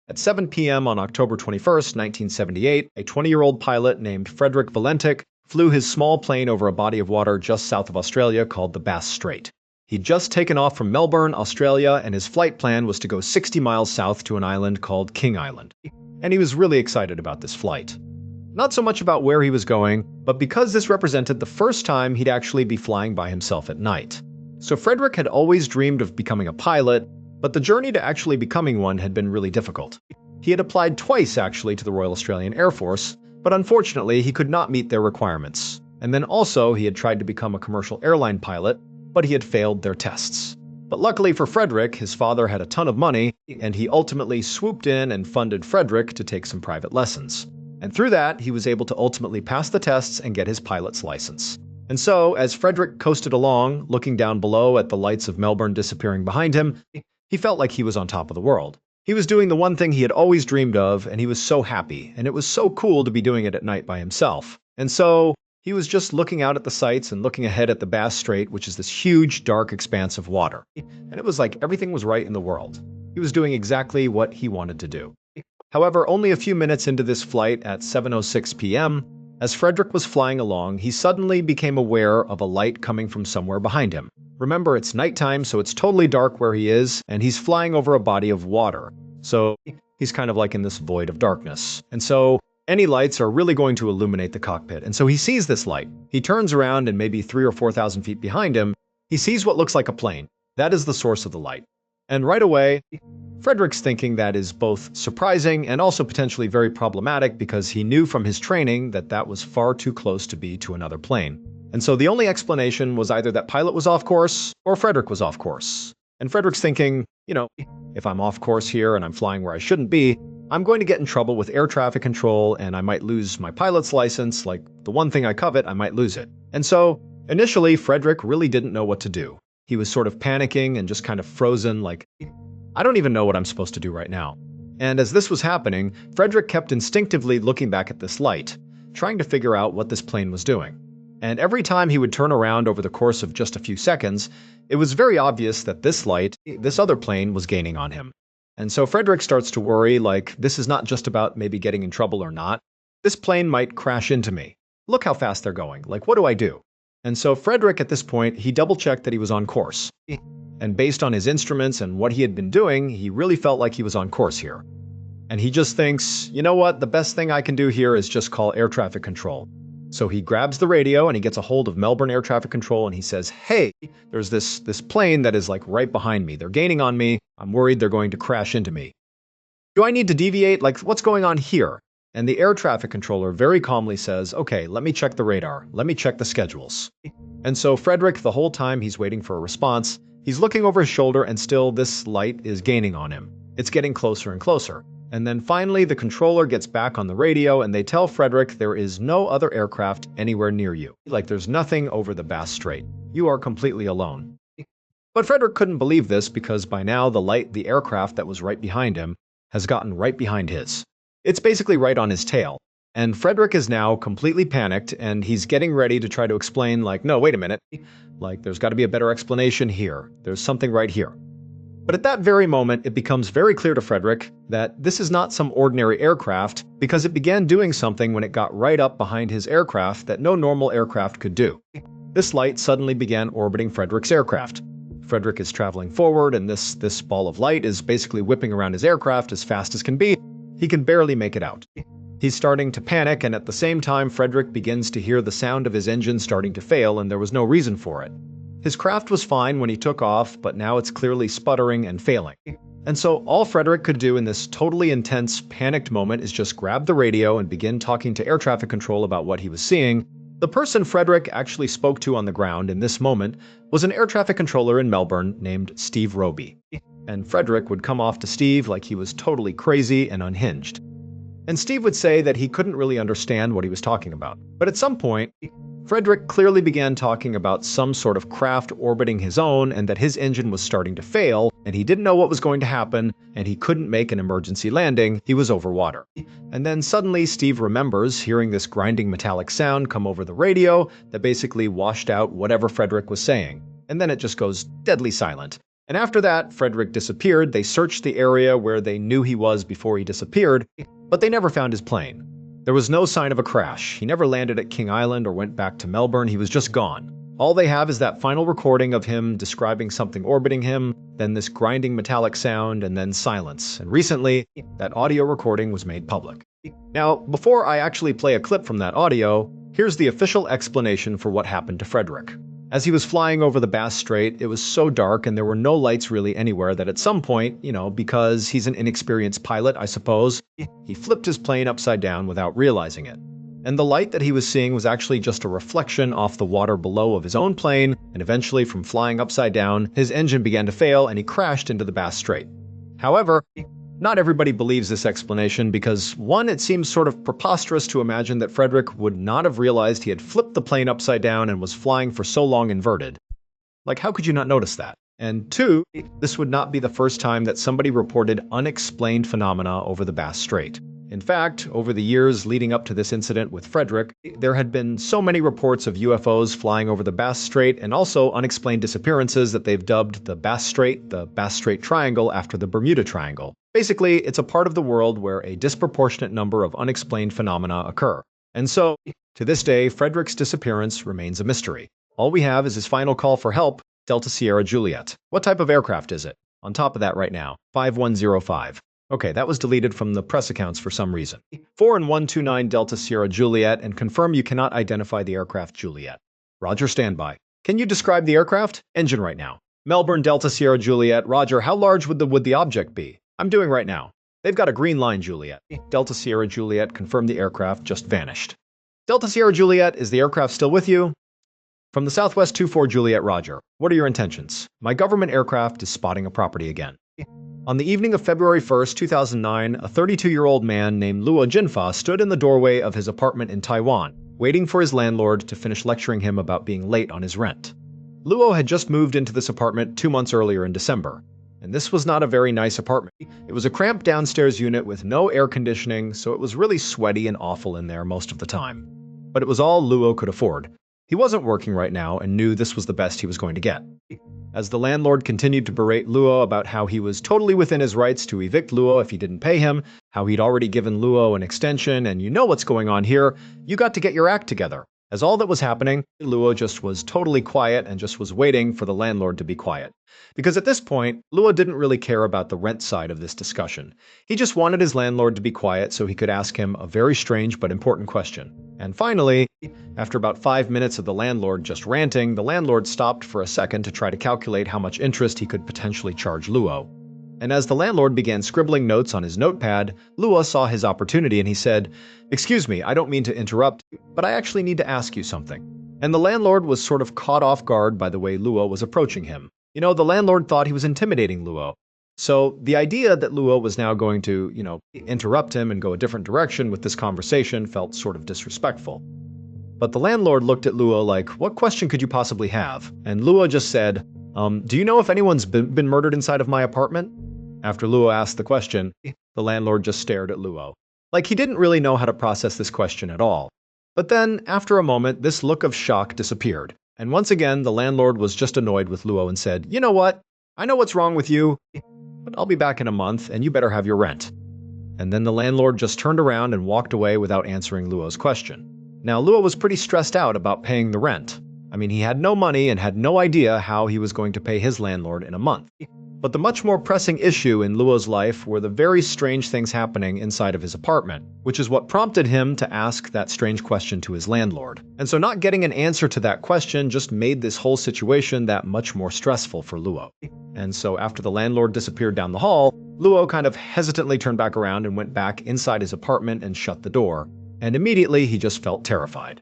Speaker 1: At 7 p.m. on October 21st, 1978, a 20-year-old pilot named Frederick Valentic flew his small plane over a body of water just south of Australia called the Bass Strait. He'd just taken off from Melbourne, Australia, and his flight plan was to go 60 miles south to an island called King Island. And he was really excited about this flight. Not so much about where he was going, but because this represented the first time he'd actually be flying by himself at night. So Frederick had always dreamed of becoming a pilot, but the journey to actually becoming one had been really difficult. He had applied twice actually to the Royal Australian Air Force, but unfortunately he could not meet their requirements. And then also he had tried to become a commercial airline pilot, but he had failed their tests. But luckily for Frederick, his father had a ton of money, and he ultimately swooped in and funded Frederick to take some private lessons. And through that, he was able to ultimately pass the tests and get his pilot's license. And so, as Frederick coasted along, looking down below at the lights of Melbourne disappearing behind him, he felt like he was on top of the world. He was doing the one thing he had always dreamed of, and he was so happy, and it was so cool to be doing it at night by himself. And so, He was just looking out at the sights and looking ahead at the Bass Strait, which is this huge, dark expanse of water. And it was like everything was right in the world. He was doing exactly what he wanted to do. However, only a few minutes into this flight at 7:06 p.m., as Frederick was flying along, he suddenly became aware of a light coming from somewhere behind him. Remember, it's nighttime, so it's totally dark where he is, and he's flying over a body of water. So he's kind of like in this void of darkness. And so any lights are really going to illuminate the cockpit. And so he sees this light. He turns around, and maybe 3,000 or 4,000 feet behind him, he sees what looks like a plane. That is the source of the light. And right away, Frederick's thinking that is both surprising and also potentially very problematic because he knew from his training that that was far too close to be to another plane. And so the only explanation was either that pilot was off course or Frederick was off course. And Frederick's thinking, if I'm off course here and I'm flying where I shouldn't be, I'm going to get in trouble with air traffic control and I might lose my pilot's license, like the one thing I covet, I might lose it. And so initially, Frederick really didn't know what to do. He was sort of panicking and just kind of frozen, like, I don't even know what I'm supposed to do right now. And as this was happening, Frederick kept instinctively looking back at this light, trying to figure out what this plane was doing. And every time he would turn around over the course of just a few seconds, it was very obvious that this light, this other plane, was gaining on him. And so Frederick starts to worry, like, this is not just about maybe getting in trouble or not. This plane might crash into me. Look how fast they're going. Like, what do I do? And so Frederick, at this point, he double-checked that he was on course. And based on his instruments and what he had been doing, he really felt like he was on course here. And he just thinks, you know what, the best thing I can do here is just call air traffic control. So he grabs the radio and he gets a hold of Melbourne Air Traffic Control and he says, hey, there's this plane that is like right behind me. They're gaining on me. I'm worried they're going to crash into me. Do I need to deviate? Like, what's going on here? And the air traffic controller very calmly says, okay, let me check the radar. Let me check the schedules. And so Frederick, the whole time he's waiting for a response, he's looking over his shoulder and still this light is gaining on him. It's getting closer and closer. And then finally, the controller gets back on the radio and they tell Frederick there is no other aircraft anywhere near you. Like there's nothing over the Bass Strait. You are completely alone. But Frederick couldn't believe this because by now the aircraft that was right behind him has gotten right behind his. It's basically right on his tail. And Frederick is now completely panicked and he's getting ready to try to explain like, no, wait a minute. Like there's got to be a better explanation here. There's something right here. But at that very moment, it becomes very clear to Frederick that this is not some ordinary aircraft because it began doing something when it got right up behind his aircraft that no normal aircraft could do. This light suddenly began orbiting Frederick's aircraft. Frederick is traveling forward and this ball of light is basically whipping around his aircraft as fast as can be. He can barely make it out. He's starting to panic and at the same time Frederick begins to hear the sound of his engine starting to fail and there was no reason for it. His craft was fine when he took off, but now it's clearly sputtering and failing. And so all Frederick could do in this totally intense, panicked moment is just grab the radio and begin talking to air traffic control about what he was seeing. The person Frederick actually spoke to on the ground in this moment was an air traffic controller in Melbourne named Steve Roby. And Frederick would come off to Steve like he was totally crazy and unhinged. And Steve would say that he couldn't really understand what he was talking about. But at some point, Frederick clearly began talking about some sort of craft orbiting his own and that his engine was starting to fail and he didn't know what was going to happen and he couldn't make an emergency landing. He was over water. And then suddenly Steve remembers hearing this grinding metallic sound come over the radio that basically washed out whatever Frederick was saying. And then it just goes deadly silent. And after that, Frederick disappeared. They searched the area where they knew he was before he disappeared, but they never found his plane. There was no sign of a crash. He never landed at King Island or went back to Melbourne. He was just gone. All they have is that final recording of him describing something orbiting him, then this grinding metallic sound, and then silence. And recently, that audio recording was made public. Now, before I actually play a clip from that audio, here's the official explanation for what happened to Frederick. As he was flying over the Bass Strait, it was so dark and there were no lights really anywhere that at some point, because he's an inexperienced pilot, I suppose, he flipped his plane upside down without realizing it. And the light that he was seeing was actually just a reflection off the water below of his own plane, and eventually from flying upside down, his engine began to fail and he crashed into the Bass Strait. However, not everybody believes this explanation because, one, it seems sort of preposterous to imagine that Frederick would not have realized he had flipped the plane upside down and was flying for so long inverted. Like, how could you not notice that? And two, this would not be the first time that somebody reported unexplained phenomena over the Bass Strait. In fact, over the years leading up to this incident with Frederick, there had been so many reports of UFOs flying over the Bass Strait and also unexplained disappearances that they've dubbed the Bass Strait Triangle after the Bermuda Triangle. Basically, it's a part of the world where a disproportionate number of unexplained phenomena occur. And so, to this day, Frederick's disappearance remains a mystery. All we have is his final call for help, Delta Sierra Juliet. What type of aircraft is it? On top of that right now, 5105. Okay, that was deleted from the press accounts for some reason. 4 and 129 Delta Sierra Juliet, and confirm you cannot identify the aircraft Juliet. Roger, standby. Can you describe the aircraft? Engine right now. Melbourne Delta Sierra Juliet. Roger, how large would the object be? I'm doing right now. They've got a green line, Juliet. Delta Sierra Juliet, confirm the aircraft just vanished. Delta Sierra Juliet, is the aircraft still with you? From the Southwest 24 Juliet, Roger. What are your intentions? My government aircraft is spotting a property again. On the evening of February 1st, 2009, a 32-year-old man named Luo Jinfa stood in the doorway of his apartment in Taiwan, waiting for his landlord to finish lecturing him about being late on his rent. Luo had just moved into this apartment 2 months earlier in December, and this was not a very nice apartment. It was a cramped downstairs unit with no air conditioning, so it was really sweaty and awful in there most of the time. But it was all Luo could afford. He wasn't working right now and knew this was the best he was going to get. As the landlord continued to berate Luo about how he was totally within his rights to evict Luo if he didn't pay him, how he'd already given Luo an extension, and you know what's going on here, you got to get your act together. As all that was happening, Luo just was totally quiet and just was waiting for the landlord to be quiet. Because at this point, Luo didn't really care about the rent side of this discussion. He just wanted his landlord to be quiet so he could ask him a very strange but important question. And finally, after about 5 minutes of the landlord just ranting, the landlord stopped for a second to try to calculate how much interest he could potentially charge Luo. And as the landlord began scribbling notes on his notepad, Luo saw his opportunity and he said, "Excuse me, I don't mean to interrupt, but I actually need to ask you something." And the landlord was sort of caught off guard by the way Luo was approaching him. You know, the landlord thought he was intimidating Luo. So the idea that Luo was now going to, interrupt him and go a different direction with this conversation felt sort of disrespectful. But the landlord looked at Luo like, "What question could you possibly have?" And Luo just said, "Do you know if anyone's been murdered inside of my apartment?" After Luo asked the question, the landlord just stared at Luo. Like he didn't really know how to process this question at all. But then, after a moment, this look of shock disappeared. And once again, the landlord was just annoyed with Luo and said, "You know what? I know what's wrong with you, but I'll be back in a month and you better have your rent." And then the landlord just turned around and walked away without answering Luo's question. Now, Luo was pretty stressed out about paying the rent. I mean, he had no money and had no idea how he was going to pay his landlord in a month. But the much more pressing issue in Luo's life were the very strange things happening inside of his apartment, which is what prompted him to ask that strange question to his landlord. And so not getting an answer to that question just made this whole situation that much more stressful for Luo. And so after the landlord disappeared down the hall, Luo kind of hesitantly turned back around and went back inside his apartment and shut the door. And immediately he just felt terrified.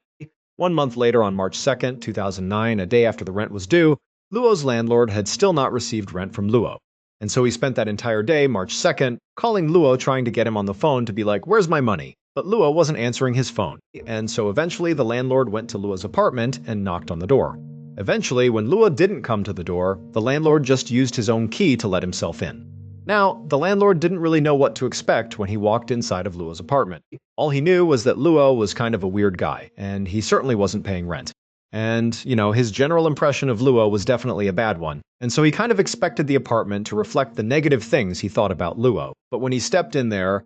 Speaker 1: 1 month later, on March 2nd, 2009, a day after the rent was due, Luo's landlord had still not received rent from Luo. And so he spent that entire day, March 2nd, calling Luo trying to get him on the phone to be like, "Where's my money?" But Luo wasn't answering his phone. And so eventually the landlord went to Luo's apartment and knocked on the door. Eventually, when Luo didn't come to the door, the landlord just used his own key to let himself in. Now, the landlord didn't really know what to expect when he walked inside of Luo's apartment. All he knew was that Luo was kind of a weird guy, and he certainly wasn't paying rent. And, his general impression of Luo was definitely a bad one. And so he kind of expected the apartment to reflect the negative things he thought about Luo. But when he stepped in there,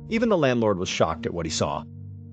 Speaker 1: even the landlord was shocked at what he saw.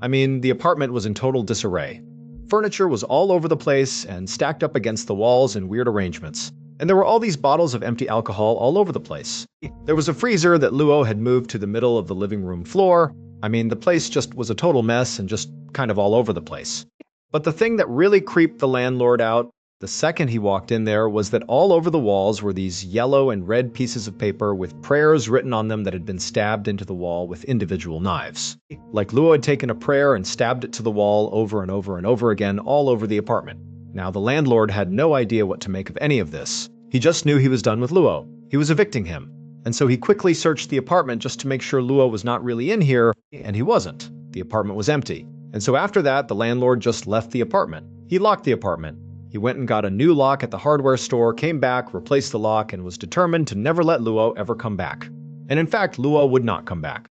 Speaker 1: I mean, the apartment was in total disarray. Furniture was all over the place and stacked up against the walls in weird arrangements. And there were all these bottles of empty alcohol all over the place. There was a freezer that Luo had moved to the middle of the living room floor. I mean, the place just was a total mess and just kind of all over the place. But the thing that really creeped the landlord out the second he walked in there was that all over the walls were these yellow and red pieces of paper with prayers written on them that had been stabbed into the wall with individual knives. Like Luo had taken a prayer and stabbed it to the wall over and over and over again all over the apartment. Now, the landlord had no idea what to make of any of this. He just knew he was done with Luo. He was evicting him. And so he quickly searched the apartment just to make sure Luo was not really in here, and he wasn't. The apartment was empty. And so after that, the landlord just left the apartment. He locked the apartment. He went and got a new lock at the hardware store, came back, replaced the lock, and was determined to never let Luo ever come back. And in fact, Luo would not come back.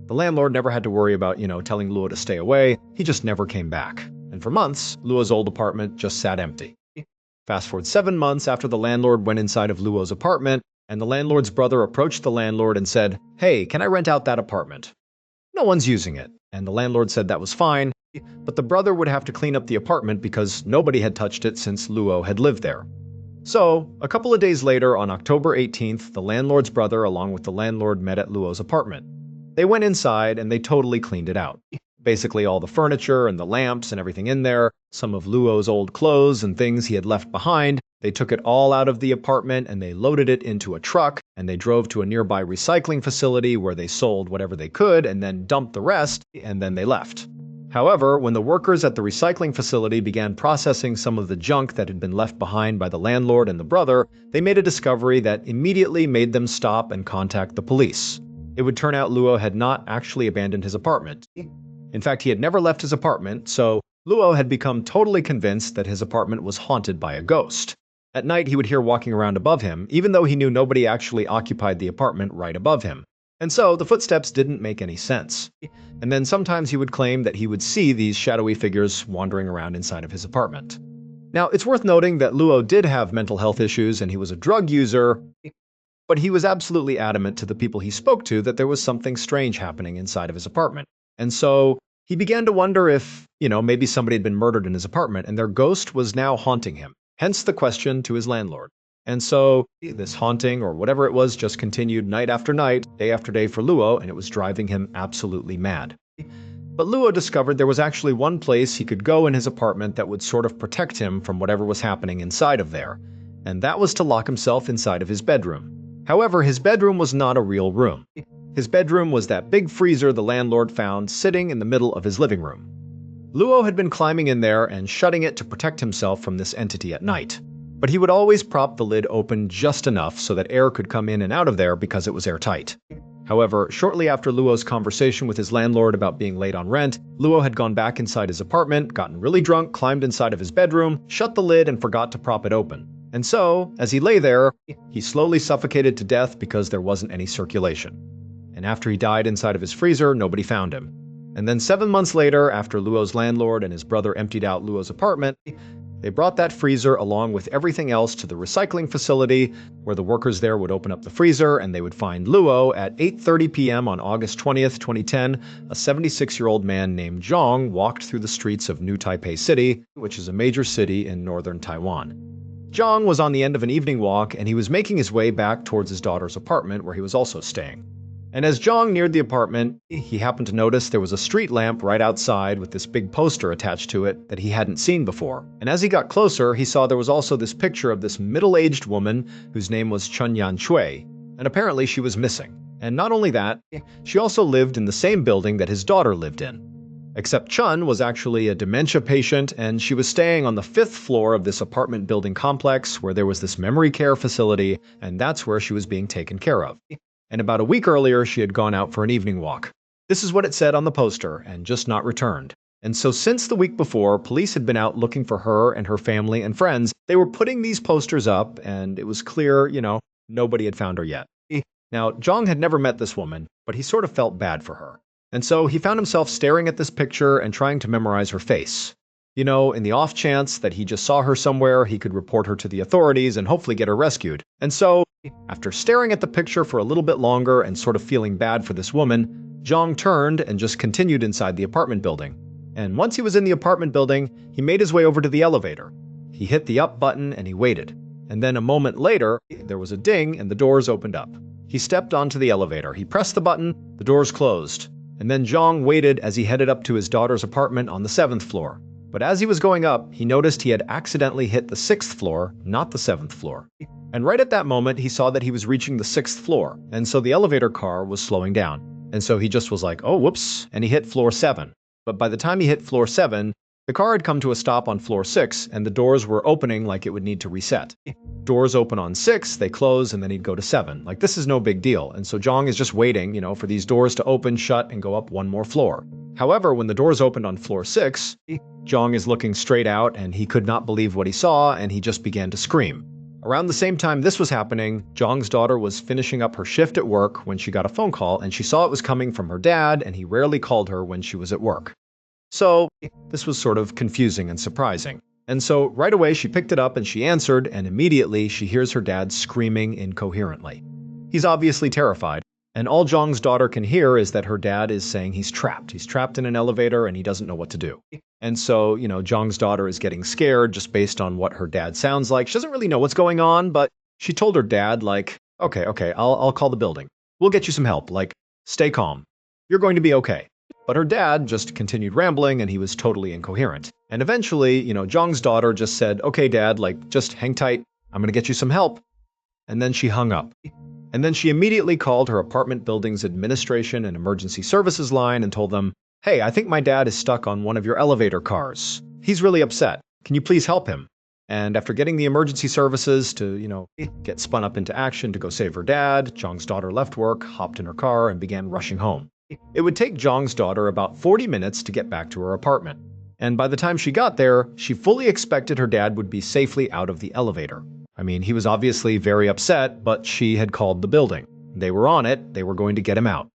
Speaker 1: The landlord never had to worry about, telling Luo to stay away. He just never came back. And for months, Luo's old apartment just sat empty. Fast forward 7 months after the landlord went inside of Luo's apartment, and the landlord's brother approached the landlord and said, "Hey, can I rent out that apartment? No one's using it." And the landlord said that was fine, but the brother would have to clean up the apartment because nobody had touched it since Luo had lived there. So, a couple of days later, on October 18th, the landlord's brother along with the landlord met at Luo's apartment. They went inside and they totally cleaned it out. Basically all the furniture and the lamps and everything in there, some of Luo's old clothes and things he had left behind. They took it all out of the apartment and they loaded it into a truck and they drove to a nearby recycling facility where they sold whatever they could and then dumped the rest, and then they left. However, when the workers at the recycling facility began processing some of the junk that had been left behind by the landlord and the brother, they made a discovery that immediately made them stop and contact the police. It would turn out Luo had not actually abandoned his apartment. In fact, he had never left his apartment, so Luo had become totally convinced that his apartment was haunted by a ghost. At night, he would hear walking around above him, even though he knew nobody actually occupied the apartment right above him. And so, the footsteps didn't make any sense. And then sometimes he would claim that he would see these shadowy figures wandering around inside of his apartment. Now, it's worth noting that Luo did have mental health issues and he was a drug user, but he was absolutely adamant to the people he spoke to that there was something strange happening inside of his apartment. And so, he began to wonder if, maybe somebody had been murdered in his apartment and their ghost was now haunting him. Hence the question to his landlord. And so, this haunting or whatever it was just continued night after night, day after day for Luo, and it was driving him absolutely mad. But Luo discovered there was actually one place he could go in his apartment that would sort of protect him from whatever was happening inside of there. And that was to lock himself inside of his bedroom. However, his bedroom was not a real room. His bedroom was that big freezer the landlord found sitting in the middle of his living room. Luo had been climbing in there and shutting it to protect himself from this entity at night. But he would always prop the lid open just enough so that air could come in and out of there because it was airtight. However, shortly after Luo's conversation with his landlord about being late on rent, Luo had gone back inside his apartment, gotten really drunk, climbed inside of his bedroom, shut the lid, and forgot to prop it open. And so, as he lay there, he slowly suffocated to death because there wasn't any circulation. And after he died inside of his freezer, nobody found him. And then 7 months later, after Luo's landlord and his brother emptied out Luo's apartment, they brought that freezer along with everything else to the recycling facility, where the workers there would open up the freezer and they would find Luo at 8:30 p.m. on August 20th, 2010. A 76-year-old man named Zhang walked through the streets of New Taipei City, which is a major city in northern Taiwan. Zhang was on the end of an evening walk and he was making his way back towards his daughter's apartment where he was also staying. And as Zhang neared the apartment, he happened to notice there was a street lamp right outside with this big poster attached to it that he hadn't seen before. And as he got closer, he saw there was also this picture of this middle-aged woman whose name was Chun Yan Shui, and apparently she was missing. And not only that, she also lived in the same building that his daughter lived in. Except Chun was actually a dementia patient, and she was staying on the 5th floor of this apartment building complex where there was this memory care facility, and that's where she was being taken care of. And about a week earlier, she had gone out for an evening walk. This is what it said on the poster, and just not returned. And so since the week before, police had been out looking for her and her family and friends. They were putting these posters up, and it was clear, nobody had found her yet. Now, Zhang had never met this woman, but he sort of felt bad for her. And so he found himself staring at this picture and trying to memorize her face. In the off chance that he just saw her somewhere, he could report her to the authorities and hopefully get her rescued. And so, after staring at the picture for a little bit longer and sort of feeling bad for this woman, Zhang turned and just continued inside the apartment building. And once he was in the apartment building, he made his way over to the elevator. He hit the up button and he waited. And then a moment later, there was a ding and the doors opened up. He stepped onto the elevator. He pressed the button, the doors closed. And then Zhang waited as he headed up to his daughter's apartment on the 7th floor. But as he was going up, he noticed he had accidentally hit the 6th floor, not the 7th floor. And right at that moment, he saw that he was reaching the 6th floor, and so the elevator car was slowing down. And so he just was like, oh, whoops, and he hit floor 7. But by the time he hit floor 7, the car had come to a stop on floor 6, and the doors were opening like it would need to reset. Doors open on 6, they close, and then he'd go to 7. Like, this is no big deal. And so Zhang is just waiting, for these doors to open, shut, and go up one more floor. However, when the doors opened on floor 6, Zhang is looking straight out, and he could not believe what he saw, and he just began to scream. Around the same time this was happening, Zhang's daughter was finishing up her shift at work when she got a phone call, and she saw it was coming from her dad, and he rarely called her when she was at work. So this was sort of confusing and surprising. And so right away she picked it up and she answered, and immediately she hears her dad screaming incoherently. He's obviously terrified, and all Zhang's daughter can hear is that her dad is saying he's trapped. He's trapped in an elevator and he doesn't know what to do. And so, Zhang's daughter is getting scared just based on what her dad sounds like. She doesn't really know what's going on, but she told her dad, like, okay, I'll call the building. We'll get you some help. Like, stay calm. You're going to be okay. But her dad just continued rambling and he was totally incoherent. And eventually, Zhang's daughter just said, okay, dad, like, just hang tight. I'm going to get you some help. And then she hung up. And then she immediately called her apartment building's administration and emergency services line and told them, hey, I think my dad is stuck on one of your elevator cars. He's really upset. Can you please help him? And after getting the emergency services to, get spun up into action to go save her dad, Zhang's daughter left work, hopped in her car, and began rushing home. It would take Zhang's daughter about 40 minutes to get back to her apartment. And by the time she got there, she fully expected her dad would be safely out of the elevator. I mean, he was obviously very upset, but she had called the building. They were on it. They were going to get him out.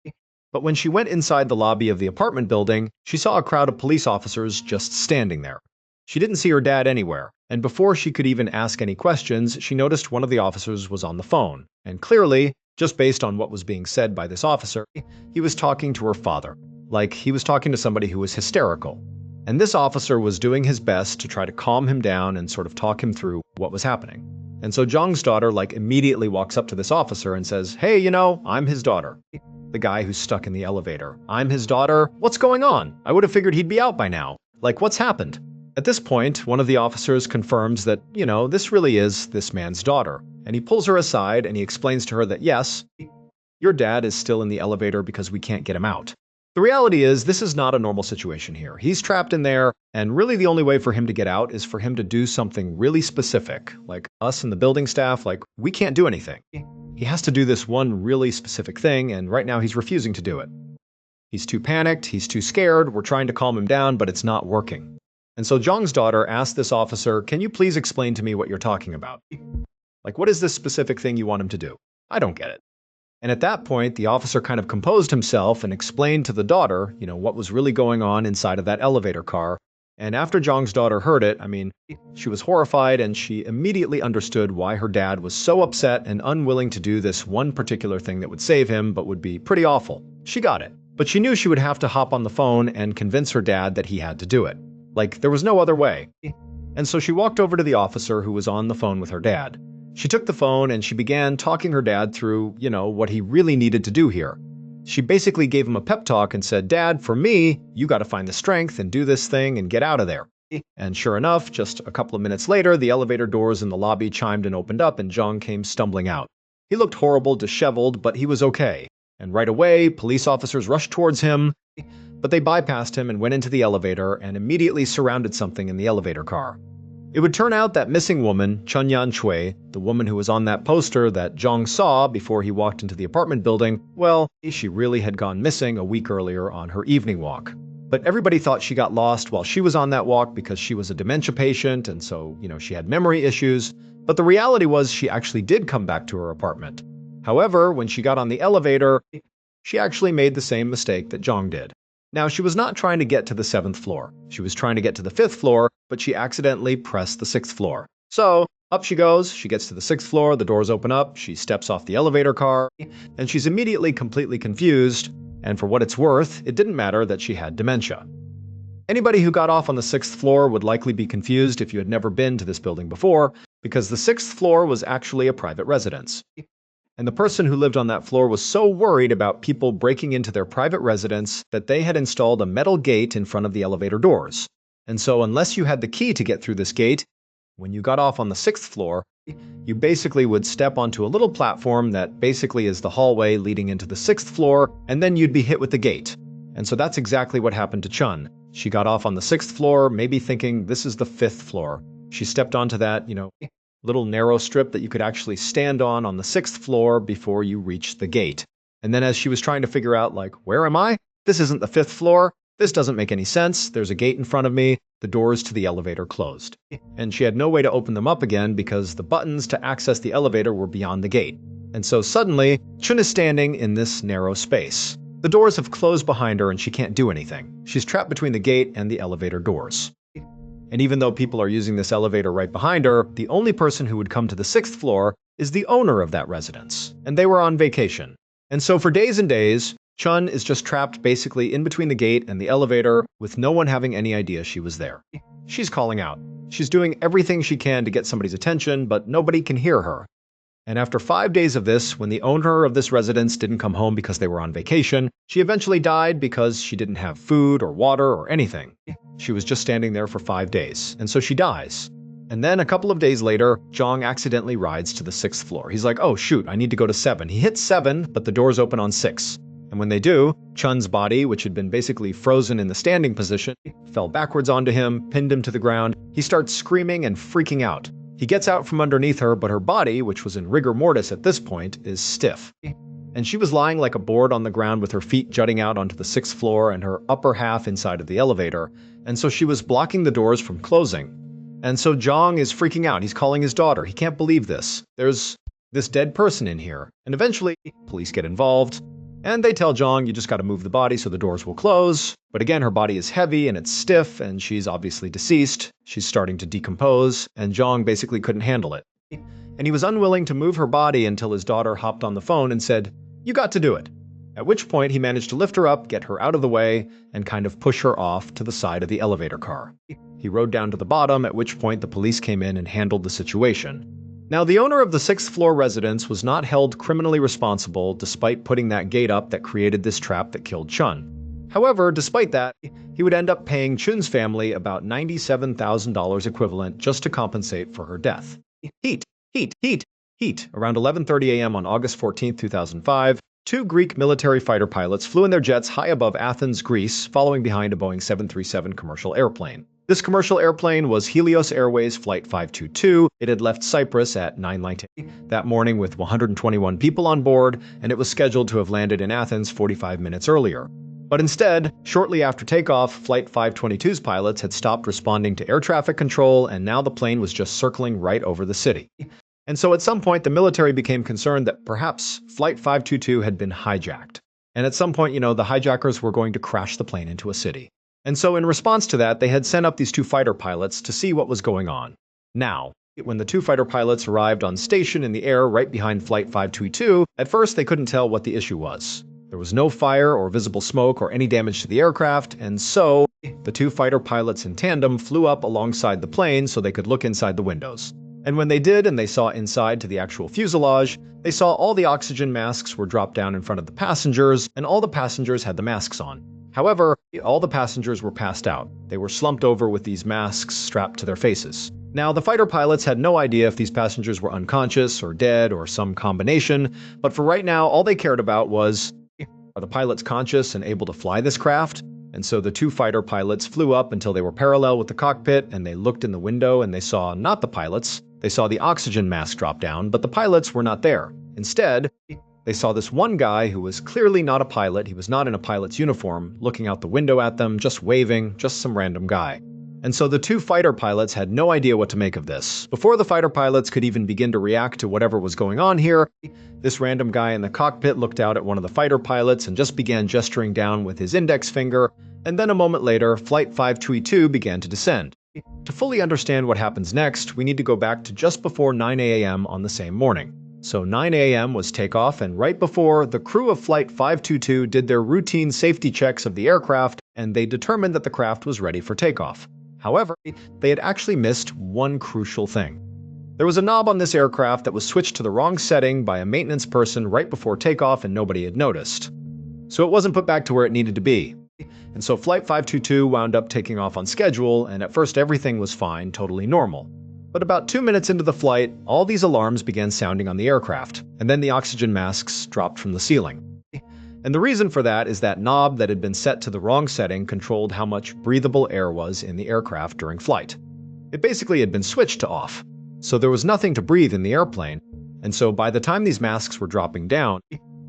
Speaker 1: But when she went inside the lobby of the apartment building, she saw a crowd of police officers just standing there. She didn't see her dad anywhere, and before she could even ask any questions, she noticed one of the officers was on the phone. And clearly, just based on what was being said by this officer, he was talking to her father. Like, he was talking to somebody who was hysterical. And this officer was doing his best to try to calm him down and sort of talk him through what was happening. And so Zhang's daughter, immediately walks up to this officer and says, hey, I'm his daughter. The guy who's stuck in the elevator. I'm his daughter. What's going on? I would have figured he'd be out by now. Like, what's happened? At this point, one of the officers confirms that, this really is this man's daughter. And he pulls her aside and he explains to her that, yes, your dad is still in the elevator because we can't get him out. The reality is, this is not a normal situation here. He's trapped in there, and really the only way for him to get out is for him to do something really specific. Like us and the building staff, we can't do anything. He has to do this one really specific thing, and right now he's refusing to do it. He's too panicked, he's too scared, we're trying to calm him down, but it's not working. And so Zhang's daughter asked this officer, can you please explain to me what you're talking about? What is this specific thing you want him to do? I don't get it. And at that point, the officer kind of composed himself and explained to the daughter, what was really going on inside of that elevator car. And after Zhang's daughter heard it, she was horrified and she immediately understood why her dad was so upset and unwilling to do this one particular thing that would save him, but would be pretty awful. She got it. But she knew she would have to hop on the phone and convince her dad that he had to do it. There was no other way. And so she walked over to the officer who was on the phone with her dad. She took the phone and she began talking her dad through, what he really needed to do here. She basically gave him a pep talk and said, Dad, for me, you got to find the strength and do this thing and get out of there. And sure enough, just a couple of minutes later, the elevator doors in the lobby chimed and opened up and Zhang came stumbling out. He looked horrible, disheveled, but he was okay. And right away, police officers rushed towards him, but they bypassed him and went into the elevator and immediately surrounded something in the elevator car. It would turn out that missing woman, Chunyan Chui, the woman who was on that poster that Zhang saw before he walked into the apartment building, well, she really had gone missing a week earlier on her evening walk. But everybody thought she got lost while she was on that walk because she was a dementia patient and so, she had memory issues. But the reality was she actually did come back to her apartment. However, when she got on the elevator, she actually made the same mistake that Zhang did. Now, she was not trying to get to the 7th floor. She was trying to get to the 5th floor, but she accidentally pressed the 6th floor. So, up she goes, she gets to the 6th floor, the doors open up, she steps off the elevator car, and she's immediately completely confused, and for what it's worth, it didn't matter that she had dementia. Anybody who got off on the 6th floor would likely be confused if you had never been to this building before, because the 6th floor was actually a private residence. And the person who lived on that floor was so worried about people breaking into their private residence that they had installed a metal gate in front of the elevator doors. And so unless you had the key to get through this gate, when you got off on the 6th floor, you basically would step onto a little platform that basically is the hallway leading into the 6th floor, and then you'd be hit with the gate. And so that's exactly what happened to Chun. She got off on the 6th floor, maybe thinking this is the 5th floor. She stepped onto that, little narrow strip that you could actually stand on the 6th floor before you reached the gate. And then as she was trying to figure out, where am I? This isn't the 5th floor. This doesn't make any sense. There's a gate in front of me. The doors to the elevator closed. And she had no way to open them up again because the buttons to access the elevator were beyond the gate. And so suddenly, Chun is standing in this narrow space. The doors have closed behind her and she can't do anything. She's trapped between the gate and the elevator doors. And even though people are using this elevator right behind her, the only person who would come to the 6th floor is the owner of that residence. And they were on vacation. And so for days and days, Chun is just trapped basically in between the gate and the elevator with no one having any idea she was there. She's calling out. She's doing everything she can to get somebody's attention, but nobody can hear her. And after 5 days of this, when the owner of this residence didn't come home because they were on vacation, she eventually died because she didn't have food or water or anything. She was just standing there for 5 days, and so she dies. And then a couple of days later, Jong accidentally rides to the 6th floor. He's like, oh shoot, I need to go to 7. He hits 7, but the doors open on 6. And when they do, Chun's body, which had been basically frozen in the standing position, fell backwards onto him, pinned him to the ground. He starts screaming and freaking out. He gets out from underneath her, but her body, which was in rigor mortis at this point, is stiff. And she was lying like a board on the ground with her feet jutting out onto the 6th floor and her upper half inside of the elevator. And so she was blocking the doors from closing. And so Jong is freaking out. He's calling his daughter. He can't believe this. There's this dead person in here. And eventually, police get involved. And they tell Jong, you just got to move the body so the doors will close. But again, her body is heavy and it's stiff and she's obviously deceased. She's starting to decompose and Jong basically couldn't handle it. And he was unwilling to move her body until his daughter hopped on the phone and said, you got to do it. At which point he managed to lift her up, get her out of the way, and kind of push her off to the side of the elevator car. He rode down to the bottom, at which point the police came in and handled the situation. Now, the owner of the 6th floor residence was not held criminally responsible despite putting that gate up that created this trap that killed Chun. However, despite that, he would end up paying Chun's family about $97,000 equivalent just to compensate for her death. Heat. Around 11:30 a.m. on August 14, 2005, 2 Greek military fighter pilots flew in their jets high above Athens, Greece, following behind a Boeing 737 commercial airplane. This commercial airplane was Helios Airways Flight 522. It had left Cyprus at 9:19 that morning with 121 people on board, and it was scheduled to have landed in Athens 45 minutes earlier. But instead, shortly after takeoff, Flight 522's pilots had stopped responding to air traffic control, and now the plane was just circling right over the city. And so at some point, the military became concerned that perhaps Flight 522 had been hijacked. And at some point, the hijackers were going to crash the plane into a city. And so in response to that, they had sent up these 2 fighter pilots to see what was going on. Now, when the 2 fighter pilots arrived on station in the air right behind Flight 522, at first they couldn't tell what the issue was. There was no fire or visible smoke or any damage to the aircraft, and so the 2 fighter pilots in tandem flew up alongside the plane so they could look inside the windows. And when they did and they saw inside to the actual fuselage, they saw all the oxygen masks were dropped down in front of the passengers, and all the passengers had the masks on. However, all the passengers were passed out. They were slumped over with these masks strapped to their faces. Now, the fighter pilots had no idea if these passengers were unconscious or dead or some combination, but for right now, all they cared about was, are the pilots conscious and able to fly this craft? And so the 2 fighter pilots flew up until they were parallel with the cockpit, and they looked in the window and they saw not the pilots. They saw the oxygen mask drop down, but the pilots were not there. Instead, they saw this one guy who was clearly not a pilot. He was not in a pilot's uniform, looking out the window at them, just waving, just some random guy. And so the 2 fighter pilots had no idea what to make of this. Before the fighter pilots could even begin to react to whatever was going on here, this random guy in the cockpit looked out at one of the fighter pilots and just began gesturing down with his index finger, and then a moment later, Flight 522 began to descend. To fully understand what happens next, we need to go back to just before 9 a.m. on the same morning. So 9 a.m. was takeoff, and right before, the crew of Flight 522 did their routine safety checks of the aircraft, and they determined that the craft was ready for takeoff. However, they had actually missed one crucial thing. There was a knob on this aircraft that was switched to the wrong setting by a maintenance person right before takeoff, and nobody had noticed. So it wasn't put back to where it needed to be. And so Flight 522 wound up taking off on schedule, and at first everything was fine, totally normal. But about 2 minutes into the flight, all these alarms began sounding on the aircraft, and then the oxygen masks dropped from the ceiling. And the reason for that is that knob that had been set to the wrong setting controlled how much breathable air was in the aircraft during flight. It basically had been switched to off, so there was nothing to breathe in the airplane, and so by the time these masks were dropping down,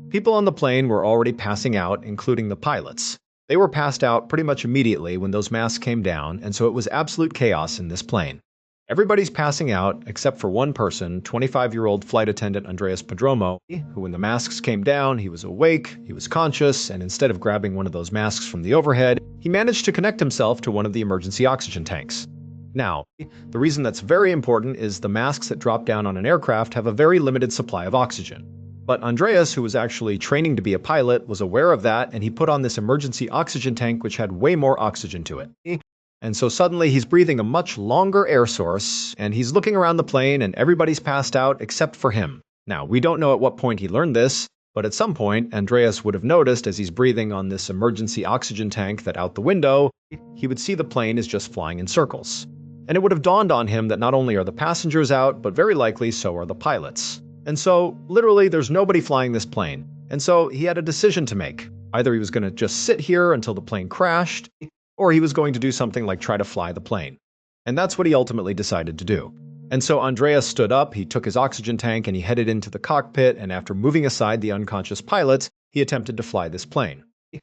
Speaker 1: people on the plane were already passing out, including the pilots. They were passed out pretty much immediately when those masks came down, and so it was absolute chaos in this plane. Everybody's passing out except for one person, 25-year-old flight attendant Andreas Padromo, who when the masks came down, he was awake, he was conscious, and instead of grabbing one of those masks from the overhead, he managed to connect himself to one of the emergency oxygen tanks. Now, the reason that's very important is the masks that drop down on an aircraft have a very limited supply of oxygen. But Andreas, who was actually training to be a pilot, was aware of that, and he put on this emergency oxygen tank which had way more oxygen to it. And so suddenly he's breathing a much longer air source, and he's looking around the plane and everybody's passed out except for him. Now, we don't know at what point he learned this, but at some point, Andreas would have noticed as he's breathing on this emergency oxygen tank that out the window, he would see the plane is just flying in circles. And it would have dawned on him that not only are the passengers out, but very likely so are the pilots. And so, literally, there's nobody flying this plane. And so he had a decision to make. Either he was going to just sit here until the plane crashed, or he was going to do something like try to fly the plane. And that's what he ultimately decided to do. And so Andreas stood up, he took his oxygen tank, and he headed into the cockpit, and after moving aside the unconscious pilots, he attempted to fly this plane.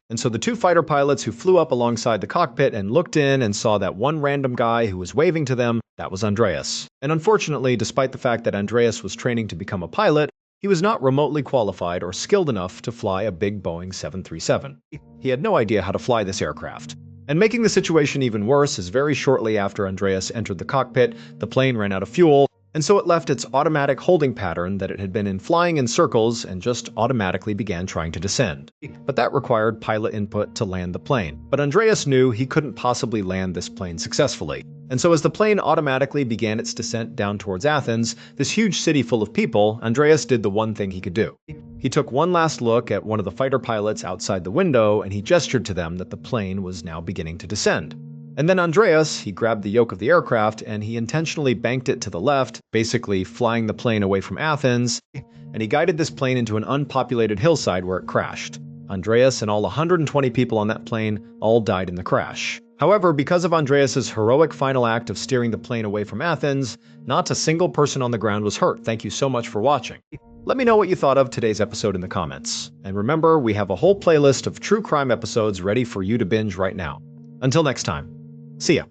Speaker 1: And so the two fighter pilots who flew up alongside the cockpit and looked in and saw that one random guy who was waving to them, that was Andreas. And unfortunately, despite the fact that Andreas was training to become a pilot, he was not remotely qualified or skilled enough to fly a big Boeing 737. He had no idea how to fly this aircraft. And making the situation even worse is very shortly after Andreas entered the cockpit, the plane ran out of fuel, and so it left its automatic holding pattern that it had been in flying in circles and just automatically began trying to descend. But that required pilot input to land the plane. But Andreas knew he couldn't possibly land this plane successfully. And so as the plane automatically began its descent down towards Athens, this huge city full of people, Andreas did the one thing he could do. He took one last look at one of the fighter pilots outside the window and he gestured to them that the plane was now beginning to descend. And then Andreas, he grabbed the yoke of the aircraft and he intentionally banked it to the left, basically flying the plane away from Athens, and he guided this plane into an unpopulated hillside where it crashed. Andreas and all 120 people on that plane all died in the crash. However, because of Andreas's heroic final act of steering the plane away from Athens, not a single person on the ground was hurt. Thank you so much for watching. Let me know what you thought of today's episode in the comments. And remember, we have a whole playlist of true crime episodes ready for you to binge right now. Until next time. See ya.